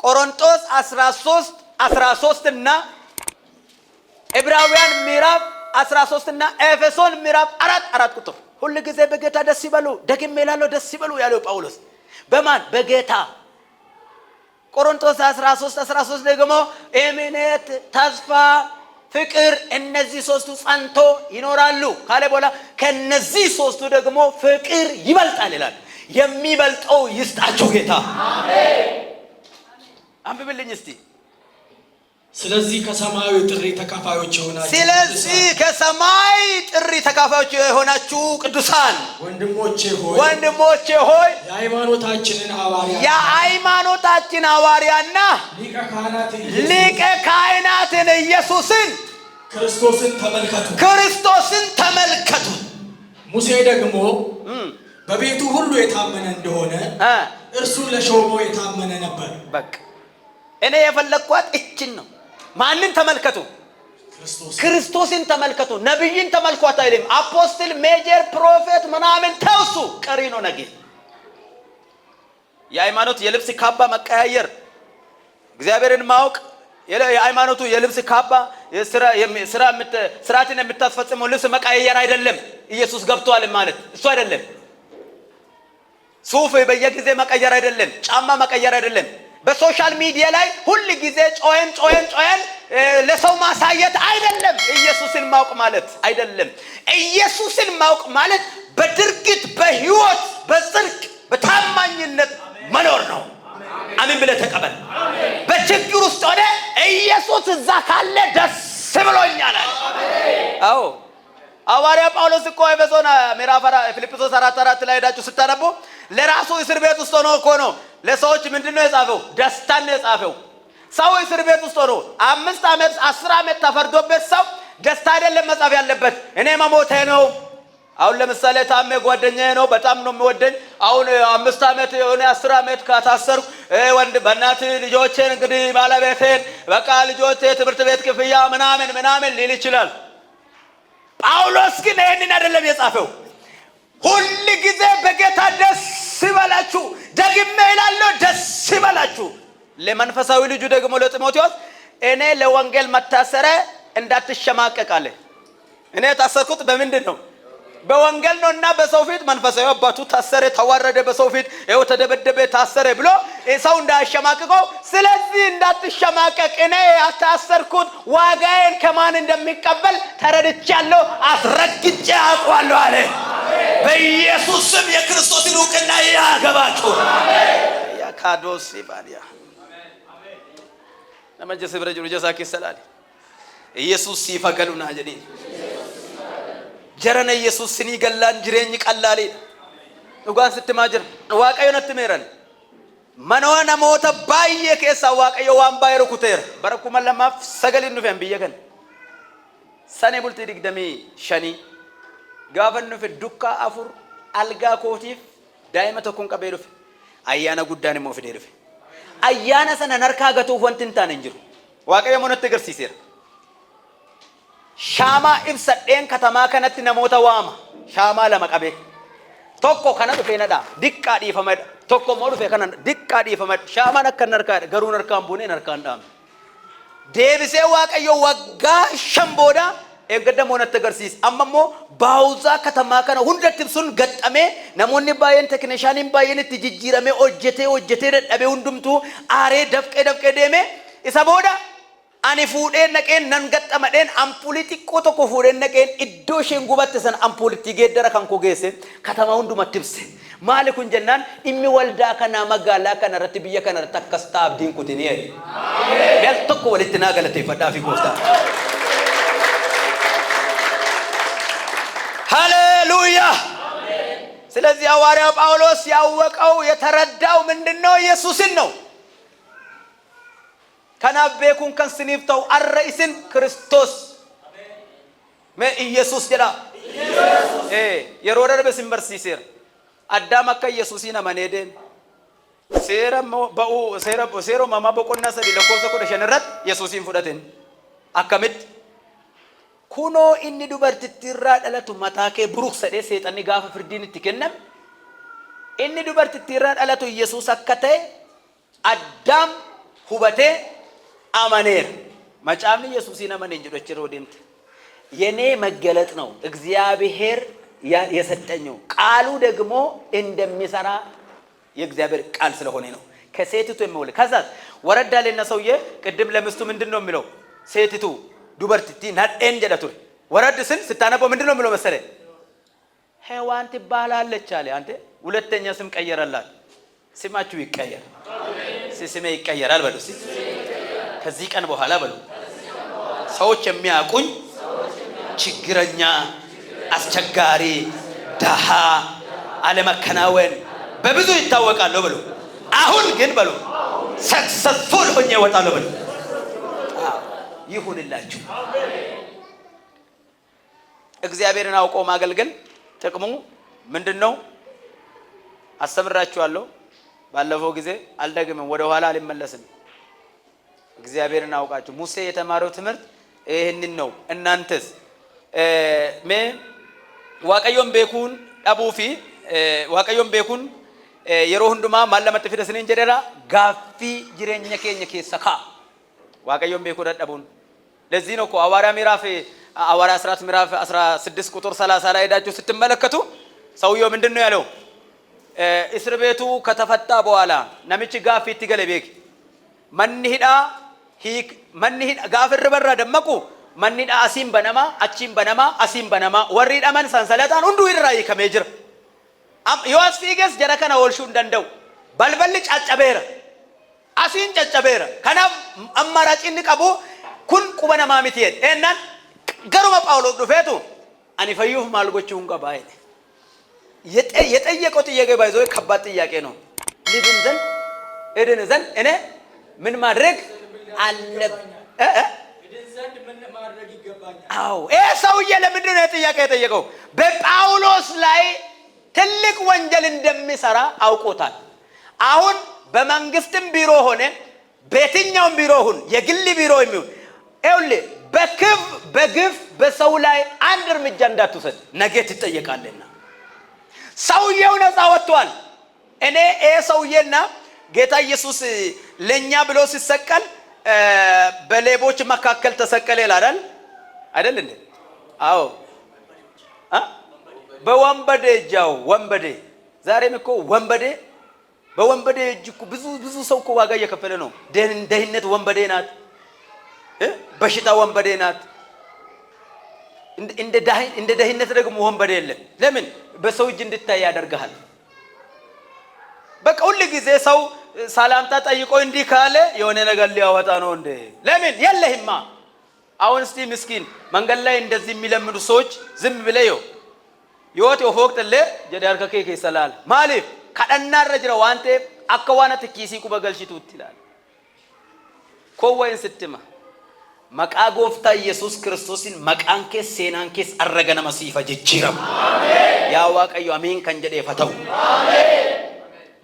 ቆሮንቶስ 13 እና ዕብራውያን ምዕራፍ 13 እና ኤፌሶን ምዕራፍ 4 ቁጥር ሁሉ ጊዜ በጌታ ደስ ይበሉ ደግሜ እላለሁ ደስ ይበሉ ያለው ጳውሎስ በማን በጌታ ቆሮንቶስ 13 ደግሞ እምነት፣ ተስፋ፣ ፍቅር እነዚህ ሶስቱ ጸንቶ ይኖራሉ ካለ በኋላ ከነዚህ ሶስቱ ደግሞ ፍቅር ይበልጣል ይላል። የሚበልጠው ይስጣችሁ ጌታ። አሜን። አንብብልኝ እስቲ። ስለዚህ ከሰማያዊ ጥሪ ተካፋዮች የሆናችሁ ቅዱሳን ወንድሞቼ ሆይ የሃይማኖታችን ሐዋርያና ሊቀ ካህናትን ኢየሱስን ክርስቶስን ተመልከቱ። ሙሴ ደግሞ በቤቱ ሁሉ የታመነ እንደሆነ እርሱን ለሾመው የታመነ ነበር። በቃ እኔ የፈለኳት እችን ነው። ማንን ተመልከቱ? ክርስቶስን ተመልከቱ። ነብይን ተመልከቱ አይልም። አፖስትል፣ ሜጀር፣ ፕሮፌት ምናምን ተውሱ ቀሪ ነው። ነገ የሃይማኖት የልብስ ካባ መቀያየር፣ እግዚአብሔርን ማወቅ፣ የሃይማኖቱ የልብስ ካባ ስራትን የምታስፈጽመው ልብስ መቀያየር አይደለም። ኢየሱስ ገብቷል ማለት እሱ አይደለም። ሱፍ በየጊዜ መቀየር አይደለም። ጫማ መቀየር አይደለም። በሶሻል ሚዲያ ላይ ሁሉ ጊዜ ጮየን ለሰው ማሳየት አይደለም። ኢየሱስን ማወቅ ማለት አይደለም። ኢየሱስን ማወቅ ማለት በድርጊት በህይወት በጽድቅ በታማኝነት መኖር ነው። አሜን ብለህ ተቀበል። በችግር ውስጥ ሆነ ኢየሱስ እዛ ካለ ደስ ብሎኛል አለ። አዎ ሐዋርያ ጳውሎስ እኮ ኤፌሶን ምዕራፍ ፊልጵስዩስ 4:4 ላይ ሄዳችሁ ስታነቡ ለራሱ እስር ቤት ውስጥ ሆኖ እኮ ነው ለሰዎች ምንድነው የጻፈው? ደስታን ነው የጻፈው። ሰው እስር ቤት ውስጥ ሆኖ 5 ዓመት 10 ዓመት ተፈርዶበት ሰው ደስታ አይደለም መጻፍ ያለበት። እኔ መሞቴ ነው። አሁን ለምሳሌ ታሜ ጓደኛዬ ነው፣ በጣም ነው የሚወደኝ። አሁን 5 ዓመት የሆነ 10 ዓመት ካታሰሩ ወንድ በእናት ልጆቼን እንግዲህ ባለቤቴን በቃ ልጆቼ ትምህርት ቤት ክፍያ ምናምን ሊል ይችላል። ጳውሎስ ግን ይሄንን አይደለም የጻፈው። ሁሉ ጊዜ በጌታ ደስ ይበላችሁ፣ ደግሜ እላለሁ ደስ ይበላችሁ። ለመንፈሳዊ ልጁ ደግሞ ለጢሞቴዎስ እኔ ለወንጌል መታሰረ እንዳትሸማቀቅ አለ። እኔ ታሰርኩት በምንድን ነው? በወንጌል ነውና በሰው ፊት መንፈሳዊ አባቱ ታሰረ፣ ተዋረደ፣ በሰው ፊት ይኸው ተደበደበ፣ ታሰረ ብሎ ሰው እንዳያሸማቅቀው። ስለዚህ እንዳትሸማቀቅ፣ እኔ ያታሰርኩት ዋጋዬን ከማን እንደሚቀበል ተረድቻለሁ፣ አስረግጬ አውቃለሁ አለ። በኢየሱስ ስም የክርስቶስን ዕውቅና ያገባችሁ። ያ ካዶስ ይባልያ ለማጀስ ብረጅ ሩጀሳኪ ሰላሊ ኢየሱስ ሲፈገሉና ጀዲ ጀረነ ኢየሱስ ስኒ ገላን ጅሬኝ ቀላሊ ዱጋን ስትማጀር ዋቀዮ ነትሜረን መኖ ነሞተ ባየ ከሳ ዋቀዮ ዋን ባይሩ ኩቴር በረኩመ ለማፍ ሰገሊን ኑፈን ቢየገን ሰኔ ቡልቲ ዲግደሚ ሸኒ ጋፈን ኑፈ ዱካ አፉር አልጋ ኮቲፍ ዳይመ ተኩን ቀበይሩፍ አያና ጉዳን ሞ ፍዴሩፍ አያና ሰነ ነርካ ገቱ ወንትንታን እንጅሩ ዋቀዮ ሞነት ገርሲሴር ሻማ ኢብሰደን ከተማ ከነት ነሞታ ዋማ ሻማ ለመቀበ tokko kana dhufe nada dikka dhiifamad tokko mo dhufe kana dikka dhiifamad shaama nakkan narka garuu narkaan buune narkaan dhaam deebisee waaqayyo waggaa shambooda eeggadda moonatti agarsiis amma immoo baawuzaa katamaa kana hundatti sun gaxxamee namoonni baay'een teknishaaniin baay'een itti jijjiiramee hojjetee dadhabee hundumtuu aaree dafqee deemee isa booda ani fuudheen naqeen nan gaxxamadheen ampuulii xiqqoo tokko fuudheen naqeen iddoo isheen gubatte san ampuulitti geeddara kan koo geesse katama hundumatti ibse. Maali kun jennaan dhimmi waldaa kanaa magaalaa kana irratti biyya kana irratti akkas ta'a abdiin kutinii jedhe. Meel tokko walitti naa galateeffadhaa fi gooftaa. ሃሌሉያ። ስለዚህ ሐዋርያው ጳውሎስ ያወቀው የተረዳው ምንድነው? ኢየሱስን ነው። ከናብ ቤኩን ከንስኒፍተው አረይስን ክርስቶስ ሜ ኢየሱስ ጀላ የሮደር በሲምበርሲሴር አዳም አከ ኢየሱስን አመኔደን ሴሮ ማማ በቆና ሰዲ ለኮሰ ኮደ ሸነረት ኢየሱስን ፍደትን አከምት ኩኖ ኢኒ ዱበርቲራ ዳለቱ ማታከ ብሩክ ሰደ ሰይጣን ጋፈ ፍርዲን ትከነም ኢኒ ዱበርቲራ ዳለቱ ኢየሱስ አከተ አዳም ሁበቴ አማኔር ማጫምኒ ኢየሱስን አመኔ እንጀዶች ሮዲንት የኔ መገለጥ ነው። እግዚአብሔር የሰጠኘው ቃሉ ደግሞ እንደሚሰራ የእግዚአብሔር ቃል ስለሆነ ነው። ከሴቲቱ የሚወለድ ከዛ ወረዳ ለና ሰውዬ ቅድም ለምስቱ ምንድነው የሚለው ሴቲቱ ዱበርቲቲ ናዴን ጀዳቱ ወረድ ስል ስታነበው ምንድነው የሚለው መሰለ ሔዋን ትባላለች አለ አንተ ሁለተኛ ስም ቀየረላት ስማችሁ ይቀየር ስሜ ይቀየራል በሉ ከዚህ ቀን በኋላ በሉ ሰዎች የሚያቁኝ ችግረኛ አስቸጋሪ ደሃ አለመከናወን በብዙ ይታወቃሉ በሉ አሁን ግን በሉ ሰክሰስፉል ሆኜ እወጣለሁ በሉ ይሁንላችሁ እግዚአብሔርን አውቆ ማገልገል ጥቅሙ ምንድነው አስተምራችኋለሁ ባለፈው ጊዜ አልደግምም ወደ ኋላ አልመለስም እግዚአብሔርን አውቃችሁ ሙሴ የተማረው ትምህርት ይሄንን ነው እናንተስ waaqayyoon beekuun dhabuu fi waaqayyoon beekuun yeroo hundumaa maal lamatti fida siniin jedheera gaaffii jireenya keenya keessa kaa waaqayyoon beekuu dadhabuun ለዚህ ነው እኮ ሐዋርያ ምዕራፍ ሐዋርያ 14 ምዕራፍ 16 ቁጥር 30 ላይ ሄዳችሁ ስትመለከቱ ሰውየው ምንድነው ያለው እስር ቤቱ ከተፈታ በኋላ ነምቺ ጋፊት ይገለቤክ መንሂዳ ጋፍር በራ ደመቁ መንሂዳ አሲም በነማ አቺም በነማ አሲም በነማ ወሪዳ ማን ሰንሰለታን ሁሉ ይራይ ከመጅር ዮስ ፊገስ ጀረከና ወልሹ እንደንደው በልበል ጫጨበረ አሲን ጫጨበረ ከና አማራጭ እንቀቡ ኩን ቁበና ማሚቲት እናን ገሩማ ጳውሎስ ዱፌቱ አኒ ፈዩፍ ማልጎቹን ቀባይ የጠየቀው ጥያቄ ባይዘው ከባድ ጥያቄ ነው ሊድን ዘንድ እድን ዘንድ እኔ ምን ማድረግ አለብ እድን ዘንድ ምን ማድረግ ይገባኛል አው ሰውዬ ለምንድን ነው ጥያቄ የጠየቀው በጳውሎስ ላይ ትልቅ ወንጀል እንደሚሰራ አውቆታል አሁን በመንግስትም ቢሮ ሆነ በየትኛውም ቢሮ ሁን የግል ቢሮ የሚሆን በግፍ በሰው ላይ አንድ እርምጃ እንዳትወስድ ነገ ትጠየቃለና ሰውየው ነፃ ወጥቷል እኔ ሰውዬና ጌታ ኢየሱስ ለኛ ብሎ ሲሰቀል በሌቦች መካከል ተሰቀለ ይላል አይደል እንዴ አዎ በወንበዴ ጃው ወንበዴ ዛሬም እኮ ወንበዴ በወንበዴ እጅ እኮ ብዙ ሰው እኮ ዋጋ እየከፈለ ነው ደህንነት ወንበዴ ናት በሽታ ወንበዴ ናት እንደ ደህንነት ደግሞ ወንበዴ የለም ለምን በሰው እጅ እንድታይ ያደርጋል በቃ ሁሉ ጊዜ ሰው ሰላምታ ጠይቆ እንዲህ ካለ የሆነ ነገር ሊያወጣ ነው እንዴ ለምን የለህማ አሁን እስቲ ምስኪን መንገድ ላይ እንደዚህ የሚለምዱ ሰዎች ዝም ብለው ይወት ወፎቅጥለ ጀዳር ከከከ ይሰላል ማሊፍ ከደና ረጅራ ዋንቴ አከዋና ተኪሲ ቁበገልሽቱ ይላል ኮወይን ስትማ መቃ ጎፍታ ኢየሱስ ክርስቶስን መቃንከ ሴናንከስ አረገና መሲፈ ጅጅራም አሜን ያ ዋቀዩ አሜን ከንጀደ ፈተው አሜን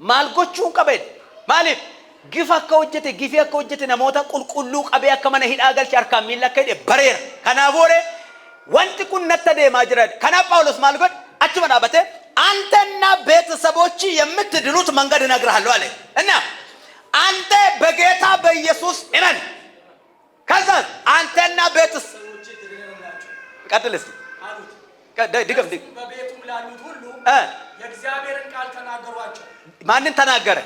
ማልጎቹን ቀበድ ማሊፍ ግፋ ከወጀተ ነሞታ ቁልቁሉ ቀበ ያከመነ ሂዳገልች አርካም ሚለከደ በሬር ከናቦሬ ወንት ኩነተደ ማጅራድ ከና ጳውሎስ ማልጎድ አትመናበተ አንተና ቤተሰቦች የምትድኑት መንገድ እነግርሃለሁ አለ እና አንተ በጌታ በኢየሱስ እመን ከዛ አንተና ቤተሰቦች ትድናላችሁ ቀጥልስ ድገም በቤቱም ላሉት ሁሉ የእግዚአብሔርን ቃል ተናገሯቸው ማንን ተናገረ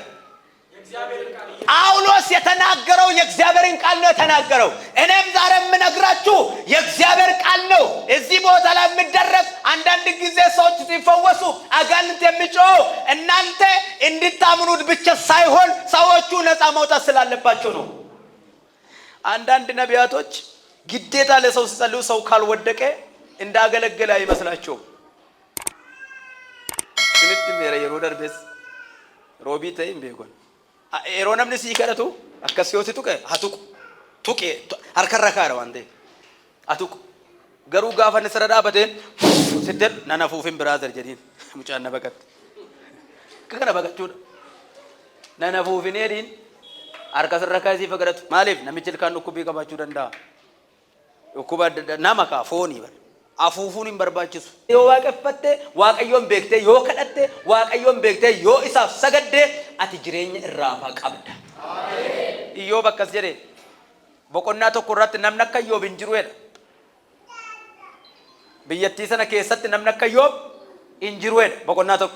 የእግዚአብሔርን ቃል ጳውሎስ የተናገረው የእግዚአብሔርን ቃል ነው የተናገረው እኔም ዛሬ የምነግራችሁ የእግዚአብሔር ቃል ነው እዚህ ቦታ ላይ የሚደረግ አንዳንድ ጊዜ ሰዎች ሲፈወሱ አጋንንት የሚጮው እናንተ እንድታምኑት ብቻ ሳይሆን ሰዎቹ ነፃ መውጣት ስላለባቸው ነው አንዳንድ ነቢያቶች ግዴታ ለሰው ሲጸልዩ ሰው ካልወደቀ እንዳገለገለ አይመስላቸው ስለዚህ ሜረ የሮደር ቤስ ሮቢቴም ቢሆን ኤሮነምኒ ሲከረቱ አከሲዮቲቱ ከአቱቁ ቱቄ አርከረካረው አንዴ አቱቁ ገሩ ጋፈን ሰረዳበቴን ሲደል ናናፉፊን ብራዘር ጀዲን ሙጫና በቀት ከከነ በቀቹ ናናፉፊን ኤዲን አርከሰረካዚ ፈገረቱ ማሊፍ ነምችል ካን ኩቢ ቀባቹ ደንዳ ኩባ ናማካ ፎኒ በር አፉፉን ይበርባችሱ ዮ ዋቀፈተ ዋቀዮን ቤክተ ዮ ከደተ ዋቀዮን ቤክተ ዮ ኢሳፍ ሰገደ አትጅሬኝ እራፋ ቀብዳ አሜን ኢዮ በከስ ጀሬ በቆና ተኩራት ነምነከዮ ብንጅሩ ሄደ ብየቲ ሰነ ከሰት ነምነከዮ እንጅሩ ሄደ በቆና ተኩ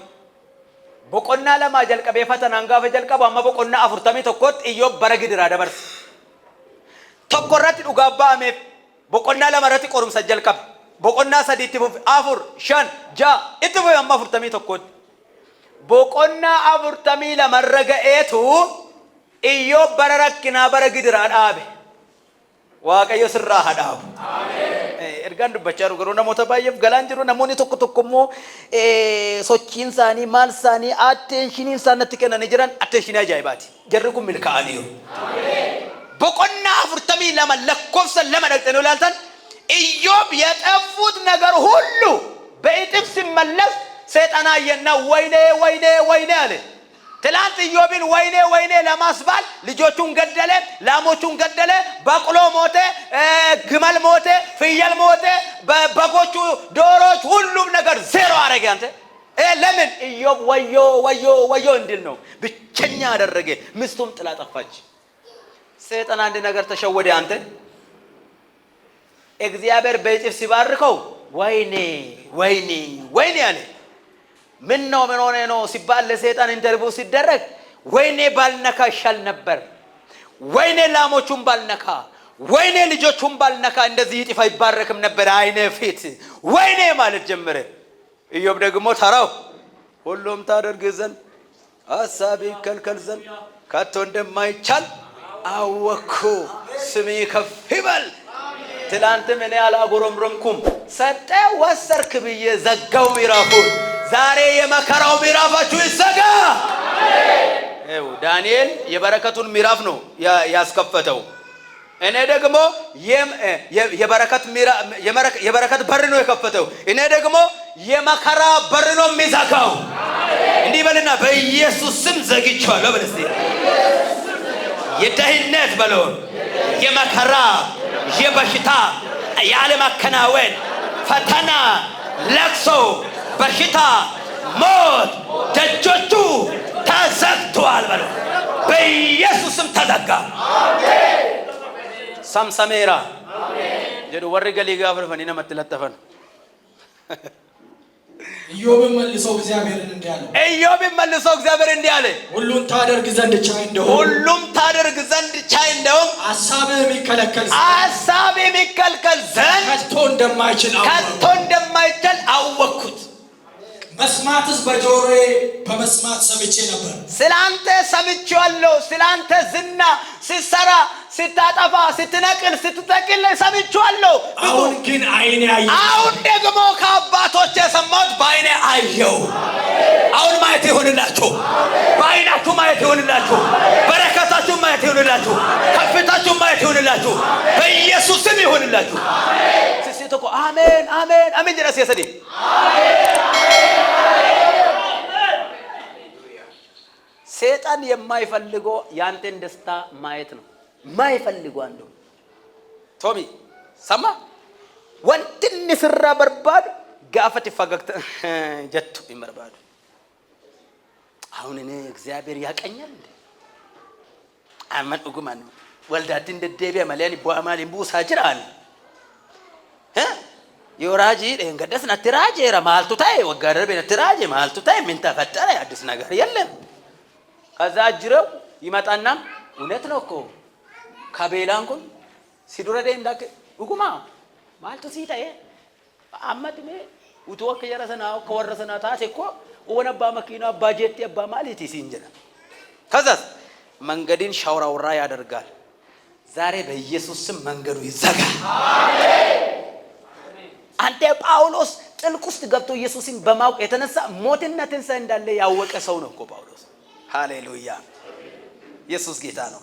boqonnaa lama jalqabee fatanaan gaafa jalqabu amma boqonnaa 41 Iyyoob bara gidiraa dabarse. Tokko irratti dhugaa ba'ameef boqonnaa lama irratti qorumsa jalqabe. Boqonnaa 3 itti fufe 4 5 6 itti fufe amma 41. Boqonnaa 42 irra ga'eetu Iyyoob bara rakkinaa bara gidiraa dhaabe. Waaqayyo sirraa haa dhaabu. Ergaan dubbachaa jiru garuu namoota baay'eef galaan jiru. Namoonni tokko tokko immoo sochiin isaanii maal isaanii attenshiniin isaan natti kennanii jiran attenshini ajaa'ibaati. Jarri kun milkaa'aniiru. Boqonnaa 42 lakkoofsa 2 dhaqxanii ilaaltan Iyyoob የጠፉት ነገር ሁሉ በእጥፍ ሲመለስ ሰይጣን አየና ወይኔ ወይኔ ወይኔ አለ። ትላንት ኢዮብን ወይኔ ወይኔ ለማስባል ልጆቹን ገደለ፣ ላሞቹን ገደለ፣ በቅሎ ሞተ፣ ግመል ሞተ፣ ፍየል ሞተ፣ በጎቹ ዶሮች ሁሉም ነገር ዜሮ አረገ። አንተ ለምን ኢዮብ ወዮ ወዮ ወዮ እንዲል ነው ብቸኛ አደረገ። ሚስቱም ጥላ ጠፋች። ሰይጣን አንድ ነገር ተሸወደ። አንተ እግዚአብሔር በእጥፍ ሲባርከው ወይኔ ወይኔ ወይኔ አለ። ምን ነው ምን ሆነ ነው ሲባል ለሰይጣን ኢንተርቪው ሲደረግ ወይኔ ባልነካ ይሻል ነበር፣ ወይኔ ላሞቹን ባልነካ፣ ወይኔ ልጆቹን ባልነካ እንደዚህ ይጥፋ ይባረክም ነበር አይነ ፊት ወይኔ ማለት ጀመረ። ኢዮብ ደግሞ ተራው ሁሉም ታደርግ ዘንድ ሐሳብ ይከልከል ዘንድ ከቶ እንደማይቻል አወኩ። ስሜ ከፍ ይበል። ትላንት ምን ያላጎረምረምኩም ሰጠ ወሰርክ ብዬ ዘጋው ምዕራፉን። ዛሬ የመከራው ምዕራፋችሁ ይዘጋ። ዳንኤል የበረከቱን ምዕራፍ ነው ያስከፈተው። እኔ ደግሞ የበረከት በር ነው የከፈተው። እኔ ደግሞ የመከራ በር ነው የሚዘጋው። እንዲህ በልና በኢየሱስ ስም ዘግቻለሁ። በለስ የደህንነት በለው የመከራ የበሽታ ያለማከናወን ፈተና ለቅሶ በሽታ ሞት ደጆቹ ተዘግተዋል በለው። በኢየሱስም ተዘጋ። ሳምሳሜራ ጀዱ ወሪ ገሊ ጋፍር ፈኒና መተለተፈን ኢዮብም መልሶ እግዚአብሔርን እንዲህ አለ። ኢዮብም መልሶ እግዚአብሔር እንዲህ አለ። ሁሉም ታደርግ ዘንድ ቻይ እንደሆነ ሐሳብህ የሚከለከል ዘንድ ከቶ እንደማይችል አወቅኩት። መስማትስ በጆሮዬ በመስማት ሰምቼ ነበር። ስላንተ ሰምቼዋለሁ። ስላንተ ዝና ሲሰራ ሲታጠፋ ስትነቅል ስትተክል ሰምቼዋለሁ። አሁን ግን አይኔ አየሁ። አሁን ደግሞ ከአባቶች የሰማሁት በአይኔ አየሁ። አሁን ማየት ይሁንላችሁ። በአይናችሁ ማየት ይሁንላችሁ። በረከታችሁ ማየት ይሁንላችሁ። ከፍታችሁ ማየት ይሁንላችሁ። በኢየሱስ ስም ይሁንላችሁ። ሲሲቶኮ አሜን አሜን አሜን ድረስ የሰዲ ሰይጣን የማይፈልገው ያንተን ደስታ ማየት ነው። ማይፈልገው አንዱ ቶሚ ሰማ ወንድን ፍራ በርባድ ጋፈት ፈገግተ ጀቱ ይመርባዱ። አሁን እኔ እግዚአብሔር ያቀኛል እንዴ አመን ኡጉማን ወልዳት እንደደቢያ ማሊያን ቦአማል ኢምቡሳ ጅራን የወራጂ እንገደስ ነትራጅ ረማልቱ ታይ ወጋደር በነትራጅ ማልቱ ታይ ምን ተፈጠረ? አዲስ ነገር የለም። ከዛ ጅረው ይመጣና እውነት ነው እኮ ካቤላንኩን ሲዱረደ እንዳከ ኡጉማ ማልቱ ሲታየ አመድሜ ውትወክ የረሰናው ከወረሰና ታቴ እኮ ወነባ መኪና ባጀት ያባ ማለት ሲንጀና ከዛ መንገድን ሻውራውራ ያደርጋል። ዛሬ በኢየሱስ ስም መንገዱ ይዘጋ። አሜን። አንተ ጳውሎስ ጥልቅ ውስጥ ገብቶ ኢየሱስን በማወቅ የተነሳ ሞትና ትንሣኤ እንዳለ ያወቀ ሰው ነው እኮ ጳውሎስ። ሃሌሉያ! ኢየሱስ ጌታ ነው።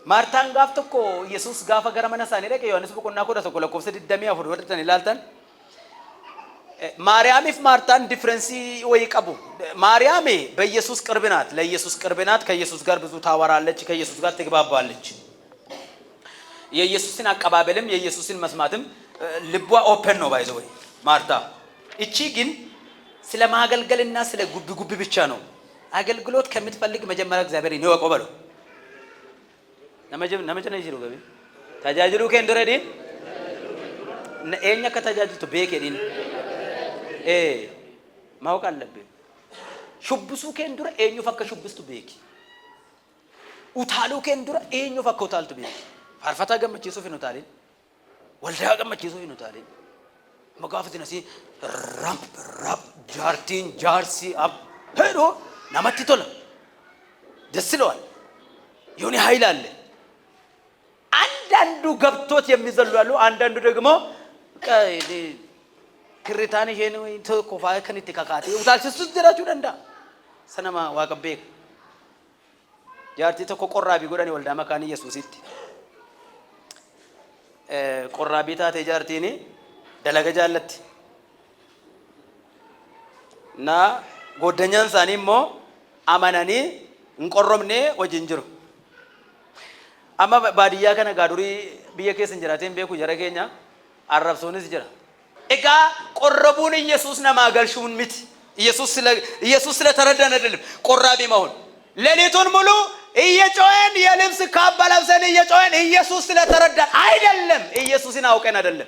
ማርታን ጋፍቶ እኮ ኢየሱስ ጋፋ ገረመነሳኔ ደቀ ዮሐንስ በቆና ኮዳ ተቆለቆፍስ ድደሚያ ፍሩ ወርተን ይላልተን ማርያምፍ ማርታን ዲፍረንሲ ወይ ቀቡ። ማርያም በኢየሱስ ቅርብ ናት፣ ለኢየሱስ ቅርብ ናት። ከኢየሱስ ጋር ብዙ ታወራለች፣ ከኢየሱስ ጋር ትግባባለች። የኢየሱስን አቀባበልም የኢየሱስን መስማትም ልቧ ኦፕን ነው ባይዘው ማርታ። እቺ ግን ስለ ማገልገልና ስለ ጉብ ብቻ ነው። አገልግሎት ከምትፈልግ መጀመሪያ እግዚአብሔርን ይወቀው በለው። ነመጀነ ይችላል ገቢ ታጃጅሉ ከእንደረዲ እኛ ከተጃጅቱ ቤከዲን ማወቅ አለብን። Shubbisuu keen dura eenyuuf akka shubbistu beeki. Utaaluu keen dura eenyuuf akka utaaltu beeki. Faarfataa gammachiisuuf hin utaalin. Waldaa gammachiisuuf hin utaalin. Magaafatiin asii rap jaartiin jaarsii ab hedduu namatti tola. Desiloon yooni hayilaale. አንዳንዱ ገብቶት የሚዘሉ አሉ አንዳንዱ ደግሞ ክሪታን ይሄን ወይ ተኮፋ ከንቲ ካካቲ ውታልስ ጅራቹ ደንዳ ሰነማ ዋቀቤ ጃርቲ ተኮ ቆራቢ ጎዳኒ ወልዳ መካን ኢየሱስቲ ቆራቢታ ተጃርቲኒ ደለገጃለት እና ጎደኛን ሳኒሞ አማናኒ እንቆሮምኔ ወጅንጅሩ amma baadiyyaa kana gaadurii biyya keessa jiraateen beeku jara keenya arrabsoonis jira ega qorrabuun ኢየሱስ namaa galchuun miti ኢየሱስ ስለተረዳን አይደለም ቆራቢ መሆን ሌሊቱን ሙሉ እየጮኸን የልብስ ካባ ለብሰን እየጮኸን ኢየሱስ ስለተረዳን አይደለም ኢየሱስን አውቀን አይደለም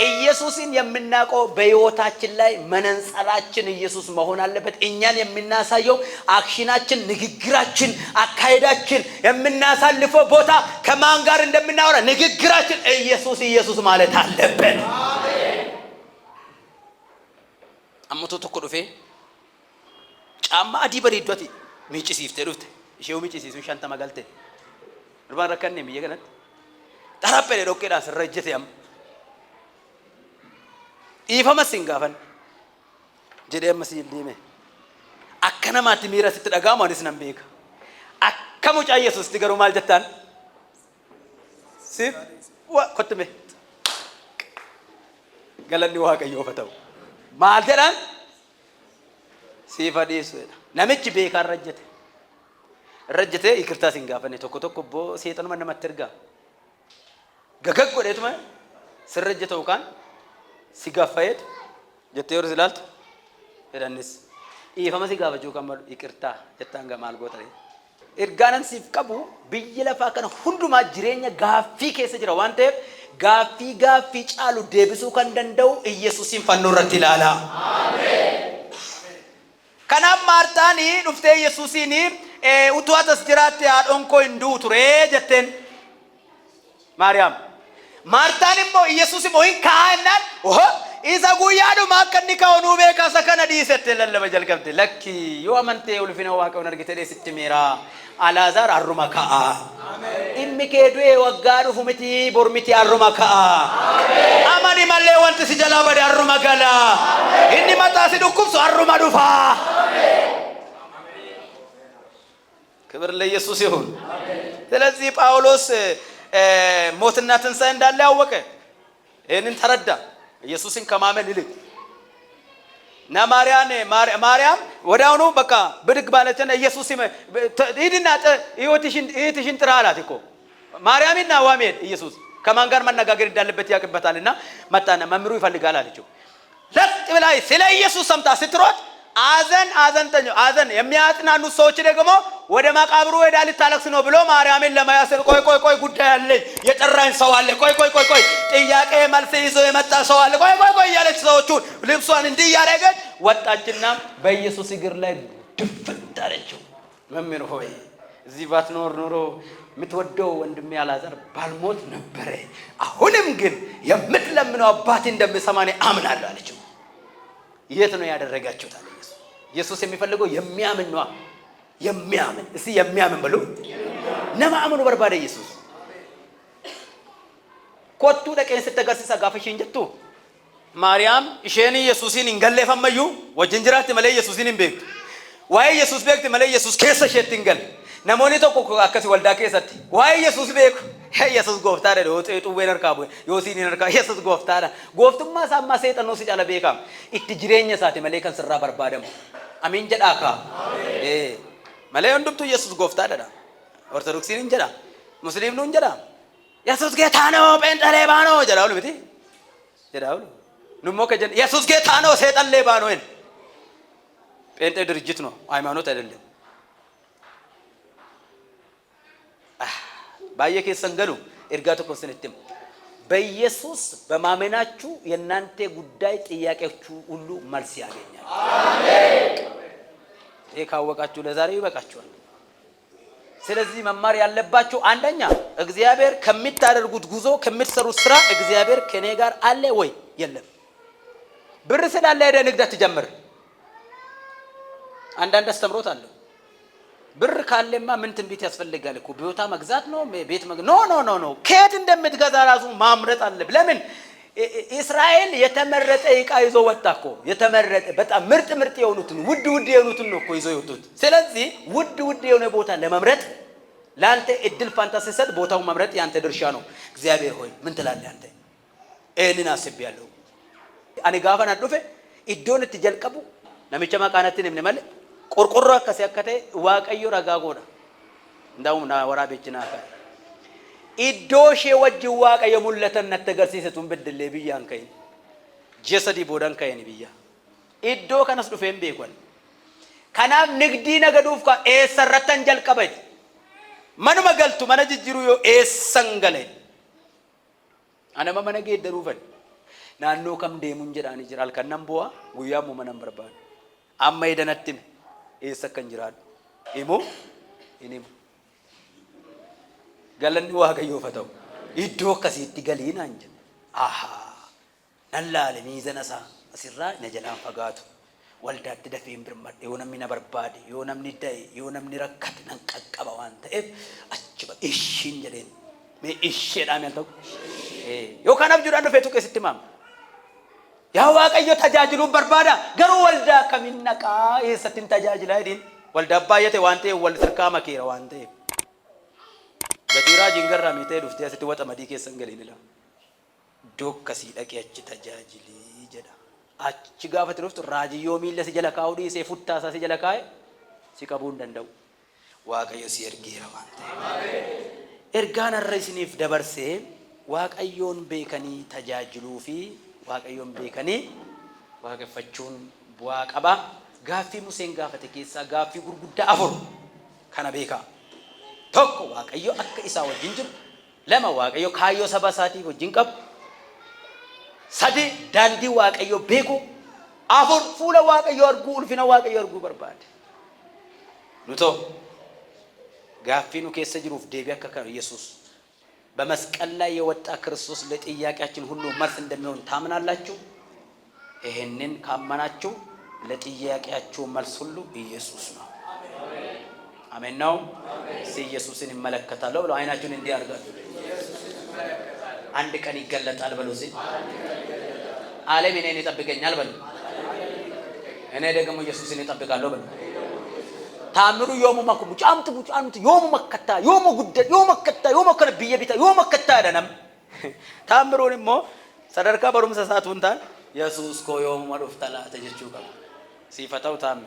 ኢየሱስን የምናውቀው በሕይወታችን ላይ መነጽራችን ኢየሱስ መሆን አለበት እኛን የምናሳየው አክሽናችን ንግግራችን አካሄዳችን የምናሳልፈው ቦታ ከማን ጋር እንደምናወራ ንግግራችን ኢየሱስ ማለት አለበት አሜን አሞቶ ተቆዶፌ ጫማ አዲ በሪዶቲ ሚጭሲፍቴ ዱፍቴ እሺው ሚጭሲሱ ሻንታ ማጋልቴ ርባን ረከነ የሚየገነት ጠራጴ ዶቄዳ ስረጀት ያም ኢፈመስ ሲንጋፈን ጀደም ሲልዲሜ አከነማት ሚራስ ተደጋሙ አንስ ነምቤክ አከሙጫ ኢየሱስ ትገሩ ማልጀታን ሲፍ ወኮትሜ ገለኒ ዋቀዮ ፈተው ማልጀዳን ሲፈዲስ ነምጭ ቤካ ረጀተ ይክርታ ሲንጋፈን ተኮ ተኮ ቦ ሰይጣን መነመተርጋ ገገግ ወደትማ ስረጀተው ካን ሲጋፋየት ጀቴር ዝላልት እዳንስ ኢፈማ ሲጋፋጆ ከመል ይቅርታ ጀታን ገማል ጎተሬ እርጋናን ሲፍቀቡ በየለፋ ከነ ሁንዱማ ጅሬኛ ጋፊ ከሰ ጅራ ዋንተ ጋፊ ጫሉ ደብሱ ከንደንደው ኢየሱስን ፈኖረት ይላላ አሜን ከና ማርታኒ ዱፍቴ ኢየሱስኒ ኡቷተስ ጅራት ያዶንኮ እንዱ ቱሬ ጀተን ማርያም ማርታንሞ ኢየሱስም ሆይ ካህናን ኦሆ ኢዛ ጉያዱ ማከኒ ካውኑ ቤካ ሰከነ ዲሰት ለለ በጀልከብት ለኪ ዮአመንቴ ውልፊነው ዋቀው ነርገተ ደስት ሜራ አላዛር አሩማካ አሜን ኢሚኬዱ ወጋዱ ፉምቲ ቦርሚቲ አሩማካ አሜን አማኒ ማለ ወንት ሲጀላ በደ አሩማጋላ አሜን ኢኒ ማታሲ ዱኩብሱ አሩማዱፋ አሜን ክብር ለኢየሱስ ይሁን አሜን ስለዚህ ጳውሎስ ሞትና ትንሣኤ እንዳለ ያወቀ ይሄንን ተረዳ ኢየሱስን ከማመን ይልቅ እና ማርያም ወዳውኑ በቃ ብድግ ባለችና ኢየሱስ ሂድና እህትሽን ጥራ አላት እኮ ማርያምና ዋሜድ ኢየሱስ ከማን ጋር መነጋገር እንዳለበት ያውቅበታልና መጣና መምሩ ይፈልጋል አለችው ለጥ ብላይ ስለ ኢየሱስ ሰምታ ስትሮጥ አዘን የሚያጽናኑ ሰዎች ደግሞ ወደ መቃብሩ ሄዳ ልታለቅስ ነው ብሎ ማርያምን ለማያሰር ቆይ ጉዳይ አለ የጠራኝ ሰው አለ ቆይ ጥያቄ መልስ ይዞ የመጣ ሰው አለ ቆይ ያለች ሰዎቹን ልብሷን እንዲህ ያረገች ወጣችና በኢየሱስ እግር ላይ ድፍት አለችው መምህር ሆይ እዚህ ባትኖር ኖሮ የምትወደው ወንድሜ አላዛር ባልሞት ነበር አሁንም ግን የምትለምነው አባቴ እንደምሰማኝ አምናለሁ አለችው የት ነው ያደረጋችሁት አለ ኢየሱስ የሚፈልገው የሚያምን ነው የሚያምን እስቲ የሚያምን ብሎ ነማምኑ በርባደ ኢየሱስ ኮቱ ደቀን ስተገርስ ሰጋፈሽ እንጀቱ ማርያም እሺን ኢየሱስን እንገለፈመዩ ወጀንጅራት መለ ኢየሱስን እንበክ ዋይ ኢየሱስ በክት መለ ኢየሱስ ከሰሸት እንገል ነሞኒ ተቆ አከሲ ወልዳ ከሰት ዋይ ኢየሱስ በክ ኢየሱስ ጎፍታረ ዶጤጡ ወነርካቡ ዮሲኒ ነርካ ኢየሱስ ጎፍታረ ጎፍቱማ ሳማ ሰይጣን ነው ሲጫለ በካም ኢት ጅሬኛ ሳት መለከን ስራ በርባደም አሜን ጀዳካ አሜን መለ ወንድምቱ ኢየሱስ ጎፍታረ ዳ ኦርቶዶክሲን እንጀዳ ሙስሊም ነው እንጀዳ ኢየሱስ ጌታ ነው ጴንጤ ሌባ ነው ጀዳው ልብቲ ጀዳው ንሞ ከጀን ኢየሱስ ጌታ ነው ሰይጣን ሌባ ነው ጴንጤ ድርጅት ነው ሃይማኖት አይደለም ባየከ ሰንገሉ እርጋቱ ኮንሰንትም በኢየሱስ በማመናችሁ የናንተ ጉዳይ ጥያቄዎቹ ሁሉ መልስ ያገኛል አሜን ይሄ ካወቃችሁ ለዛሬ ይበቃችኋል። ስለዚህ መማር ያለባችሁ አንደኛ እግዚአብሔር ከሚታደርጉት ጉዞ ከምትሰሩት ስራ እግዚአብሔር ከኔ ጋር አለ ወይ የለም። ብር ስላለ ሄደ ንግድ አትጀምር። አንዳንድ አስተምሮት አለ። ብር ካለማ ምን ትንቢት ያስፈልጋል እኮ ቦታ መግዛት ነው ቤት ኖ ከየት እንደምትገዛ ራሱ ማምረጥ አለ። ለምን እስራኤል የተመረጠ ዕቃ ይዞ ወጣ እኮ የተመረጠ በጣም ምርጥ የሆኑትን ውድ የሆኑትን ነው እኮ ይዞ ይወጡት። ስለዚህ ውድ የሆነ ቦታ ለመምረጥ ላንተ እድል ፋንታ ሲሰጥ ቦታውን መምረጥ ያንተ ድርሻ ነው። እግዚአብሔር ሆይ ምን ትላለህ አንተ? እኔን አስቤያለሁ። አኔ ጋፋን አዱፈ ኢዶን ትጀልቀቡ ነሚቸ ማቃናትን ምንመል ቆርቆሮ ከሰከተ ዋቀዮ ረጋጎዳ እንዳውም ና ወራቤችና አካ ኢዶሼ ወጅ ዋቀዮ ሙለተን ነተገርሲሰቱን በደለ ቢያን ከይ ጀሰዲ ቦዳን ከይን ቢያ ኢዶ ከነስ ዱፈን ቤኮን ከናብ ንግዲ ነገዱፍ ካ ኤሰረተን ጀልቀበይ መኑ መገልቱ መነጅጅሩ ዮ ኤሰንገለ አነማ መነገ ደሩፈን ናኖ ከም ደሙን ጀዳኒ ጅራል ከነም ቦዋ ጉያሙ መነም በርባን አማ ይደነትም ኤሰከን ጅራል ኢሞ ኢኒም ገለኒ ዋቀዮ ፈተው ኢዶ ከሲቲ ገሊና እንጂ አሃ ነላለ ሚዘነሳ አሲራ ነጀላን ፈጋቱ ወልዳት ደፈን ብርማድ የሆነም ይነበርባድ የሆነም ንዳይ የሆነም ንረከት ነንቀቀባ ዋንተ አችበ እሺን ጀደን እሺዳም ያልተው ዮካናብ ጁዳን ፈቱ ከስትማም ያ ዋቀዮ ተጃጅሉ በርባዳ ገሩ ወልዳ ከሚነቃ የሰትን ተጃጅላ አይዲን ወልዳ ባየተ ዋንተ ወል ስርካ መከራ ዋንተ ገቲራ ጂንገራ ሚቴ ዱፍቴ ስትወጣ መዲ ከሰንገሊላ ዶከሲ ደቂያች ተጃጅሊ ጀዳ አች ጋፈት ሩፍት ራጂዮ ሚለስ ጀለካውዲ ሰፉታሳ ሲጀለካይ ሲቀቡ እንደንደው ዋቀዮ ሲርጊራ ዋንተ አሜን ኤርጋና ረይስኒፍ ደበርሴ ዋቀዮን ቤከኒ ተጃጅሉፊ ዋቀዮን ቤከኒ ዋቀፈቹን ቡዋቀባ ጋፊ ሙሴን ጋፈተ ኬሳ ጋፊ ጉርጉዳ አፎር ከና ቤካ ቶኮ ዋቀዮ አከ ኢሳ ወጅን ጅሩ ለማ ዋቀዮ ካዮ ሰባሳቲ ወጅን ቀብ ሰዲ ዳንዲ ዋቀዮ ቤኩ አፎር ፉለ ዋቀዮ አርጉ ኡልፊና ዋቀዮ አርጉ በርባድ ኑቶ ጋፊኑ ኬሰ ጅሩፍ ዴቢያ ከከ ኢየሱስ በመስቀል ላይ የወጣ ክርስቶስ ለጥያቄያችን ሁሉ መልስ እንደሚሆን ታምናላችሁ? ይሄንን ካመናችሁ ለጥያቄያችሁ መልስ ሁሉ ኢየሱስ ነው። አሜን ነው። ኢየሱስን ይመለከታል ብለው አይናችሁን እንዲያርጋሉ አንድ ቀን ይገለጣል በሉ ሲ ዓለም እኔን ይጠብቀኛል በሉ እኔ ደግሞ ኢየሱስን ይጠብቃለሁ በሉ ታምሩ ዮሙ ማኩ ጫምት ዮሙ መከታ ዮሙ ጉደ ዮሙ መከታ ዮሙ ከነ ቢየቢታ ዮሙ መከታ ደነም ታምሩንሞ ሰደርካ በሩም ሰሳቱንታን ኢየሱስ ኮ ዮሙ ማዱፍታላ ተጀቹ ካ ሲፈታው ታም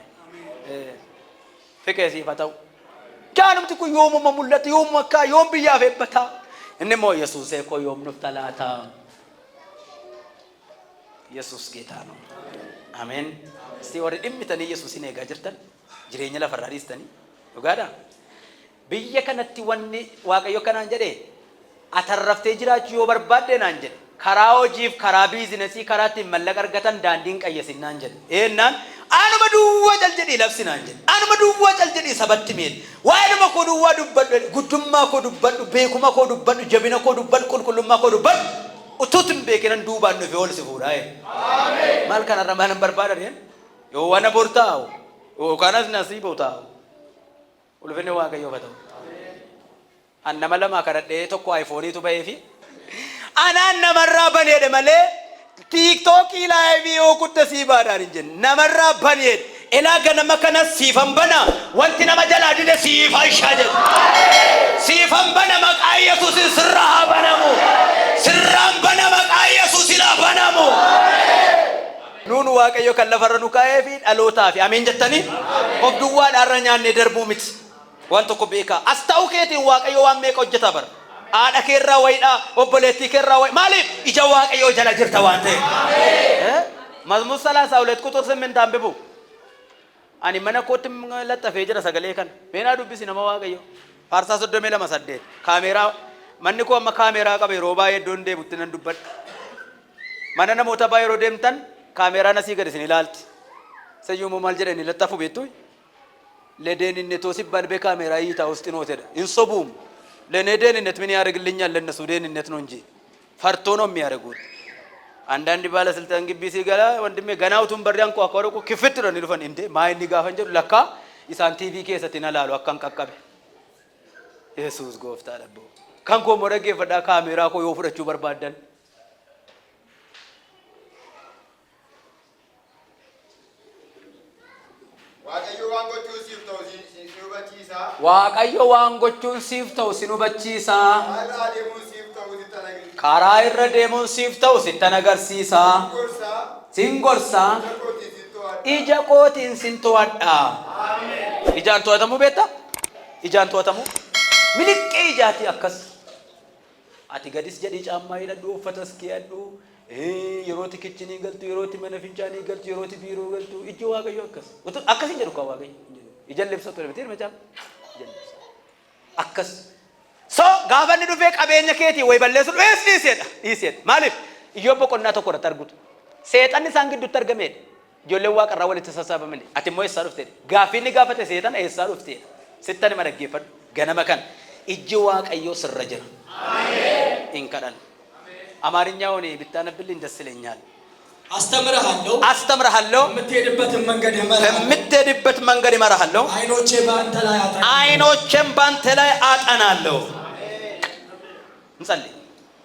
ፍቄ ሲፈታው ጃንም ትኩ ዮሙ መሙለት ዮሙ መካ ዮሙ ቢያፈበታ እነሞ ኢየሱስ ኮ ዮሙ ንፍታላታ ኢየሱስ ጌታ ነው። አሜን። እስቲ ወደ ድምተን ኢየሱስን ያጋጅርተን jireenya lafa raadistani dhugaadha biyya kanatti wanni waaqayyo kanaan jedhe atarraftee jiraachuu yoo barbaadde naan jedhe karaa hojiif karaa biizinasii karaatti mallaqa argatan daandiin qayyasin naan jedhe eenaan anuma duwwaa cal jedhi labsi naan jedhe anuma duwwaa cal jedhi sabatti meel waanuma koo duwwaa dubbadhu guddummaa koo dubbadhu beekuma koo dubbadhu jabina koo dubbadhu qulqullummaa koo dubbadhu utuutin beekinan duubaan dhufe ol si fuudhaa aamen maal kanarra maanan barbaadan yoo wana bortaa'u وكانت نصيبه ولفني واقع يوفتو أنا ملا ما كرت ده تو كواي فوني تو بيفي أنا نمرة بني ده ملة تيك توك إلى فيو كنت سيبا دارين نمرة بني إلى كنا ما كنا سيفم بنا وانت نما جل عدي ده سيفا شاجر سيفم بنا ما كأي يسوع سرها بنامو سرام بنا ما كأي يسوع لا بنامو نون واقعيو كلا فرنو كايفي ألوتا في أمين جتني قبضوان أرنيان ندربو مت وانتو كبيكا أستوكيتي واقعيو واميكو جتابر أنا كيرا ويدا وبلتي كيرا ويدا مالي إجا واقعيو جلا جرتا وانتي مزمو سلا ساولت كتور سمين تامببو أني منا كوتم لتا فيجرا سغليكن مينا دوبي سينما واقعيو فارسا سدو ميلا مسدد كاميرا منكو أما كاميرا كبي روباي دون دي بطنن دوبت مننا موتا باي روديمتن كاميرا نسي كده سنيلالت سيجوم مال جرني لطفو بيتوي ለደህንነቱ ሲባል በካሜራ እይታ ውስጥ ነው ተደ እንሶቡም ለኔ ደህንነት ምን ያደርግልኛል? ለነሱ ደህንነት ነው እንጂ ፈርቶ ነው የሚያደርጉት። አንዳንድ ባለስልጣን ግቢ ሲገባ ወንድሜ ገናውቱን በሪያን ቋቋረቁ ክፍት ነው ይልፈን እንዴ ማይኒ ጋፈንጀ ለካ ኢሳን ቲቪ ከሰቲና ላሉ አካን ቀቀበ ኢየሱስ ጎፍታ ለቦ ካንኮ ሞረጌ ፈዳ ካሜራ ኮ ይወፍረቹ በርባደን ዋቀዮ ዋንጎቹን ሲፍተው ሲኑበቺሳ ካራ ይረደሙን ሲፍተው ሲተነገርሲሳ ሲንጎርሳ ኢጃቆቲን ሲንተዋዳ ኢጃን ተወተሙ ቤታ ኢጃን ተወተሙ ሚልቄ ኢጃቲ አከስ አቲ ገዲስ ጀዲ ጫማ ይለዱ ፈተስኪ ያዱ የሮቲ ኪችኒ ገልቱ የሮቲ መነፍንጫኒ ገልቱ የሮቲ ቢሮ ገልቱ ኢጆ ዋቀዮ አከስ አከስ እንጀሩ ካ ዋቀዮ ይጀልብሰ ተለበቴ መጫም አከስ ሶ ጋበን ዱፌ ቀበኛ ከቲ ወይ በለሱ ይሴት ማለፍ ኢዮብ ቆና ተቆረ ተርጉት ሰይጣን ሳንግዱ ተርገመ ጆለዋ ቀራ ወለ ተሰሳበ ምን አትሞ ይሳሩፍቴ ጋፊኒ ጋፈተ ሰይጣን ይሳሩፍቴ ስተን መረገፈን ገነመከን እጅ ዋቀዮ ስረጀና አሜን እንከዳል አማርኛውን ብታነብልኝ ደስ ይለኛል። አስተምርሃለሁ የምትሄድበት መንገድ እመራሃለሁ አይኖቼን ባንተ ላይ አጠናለሁ። እንጸልይ።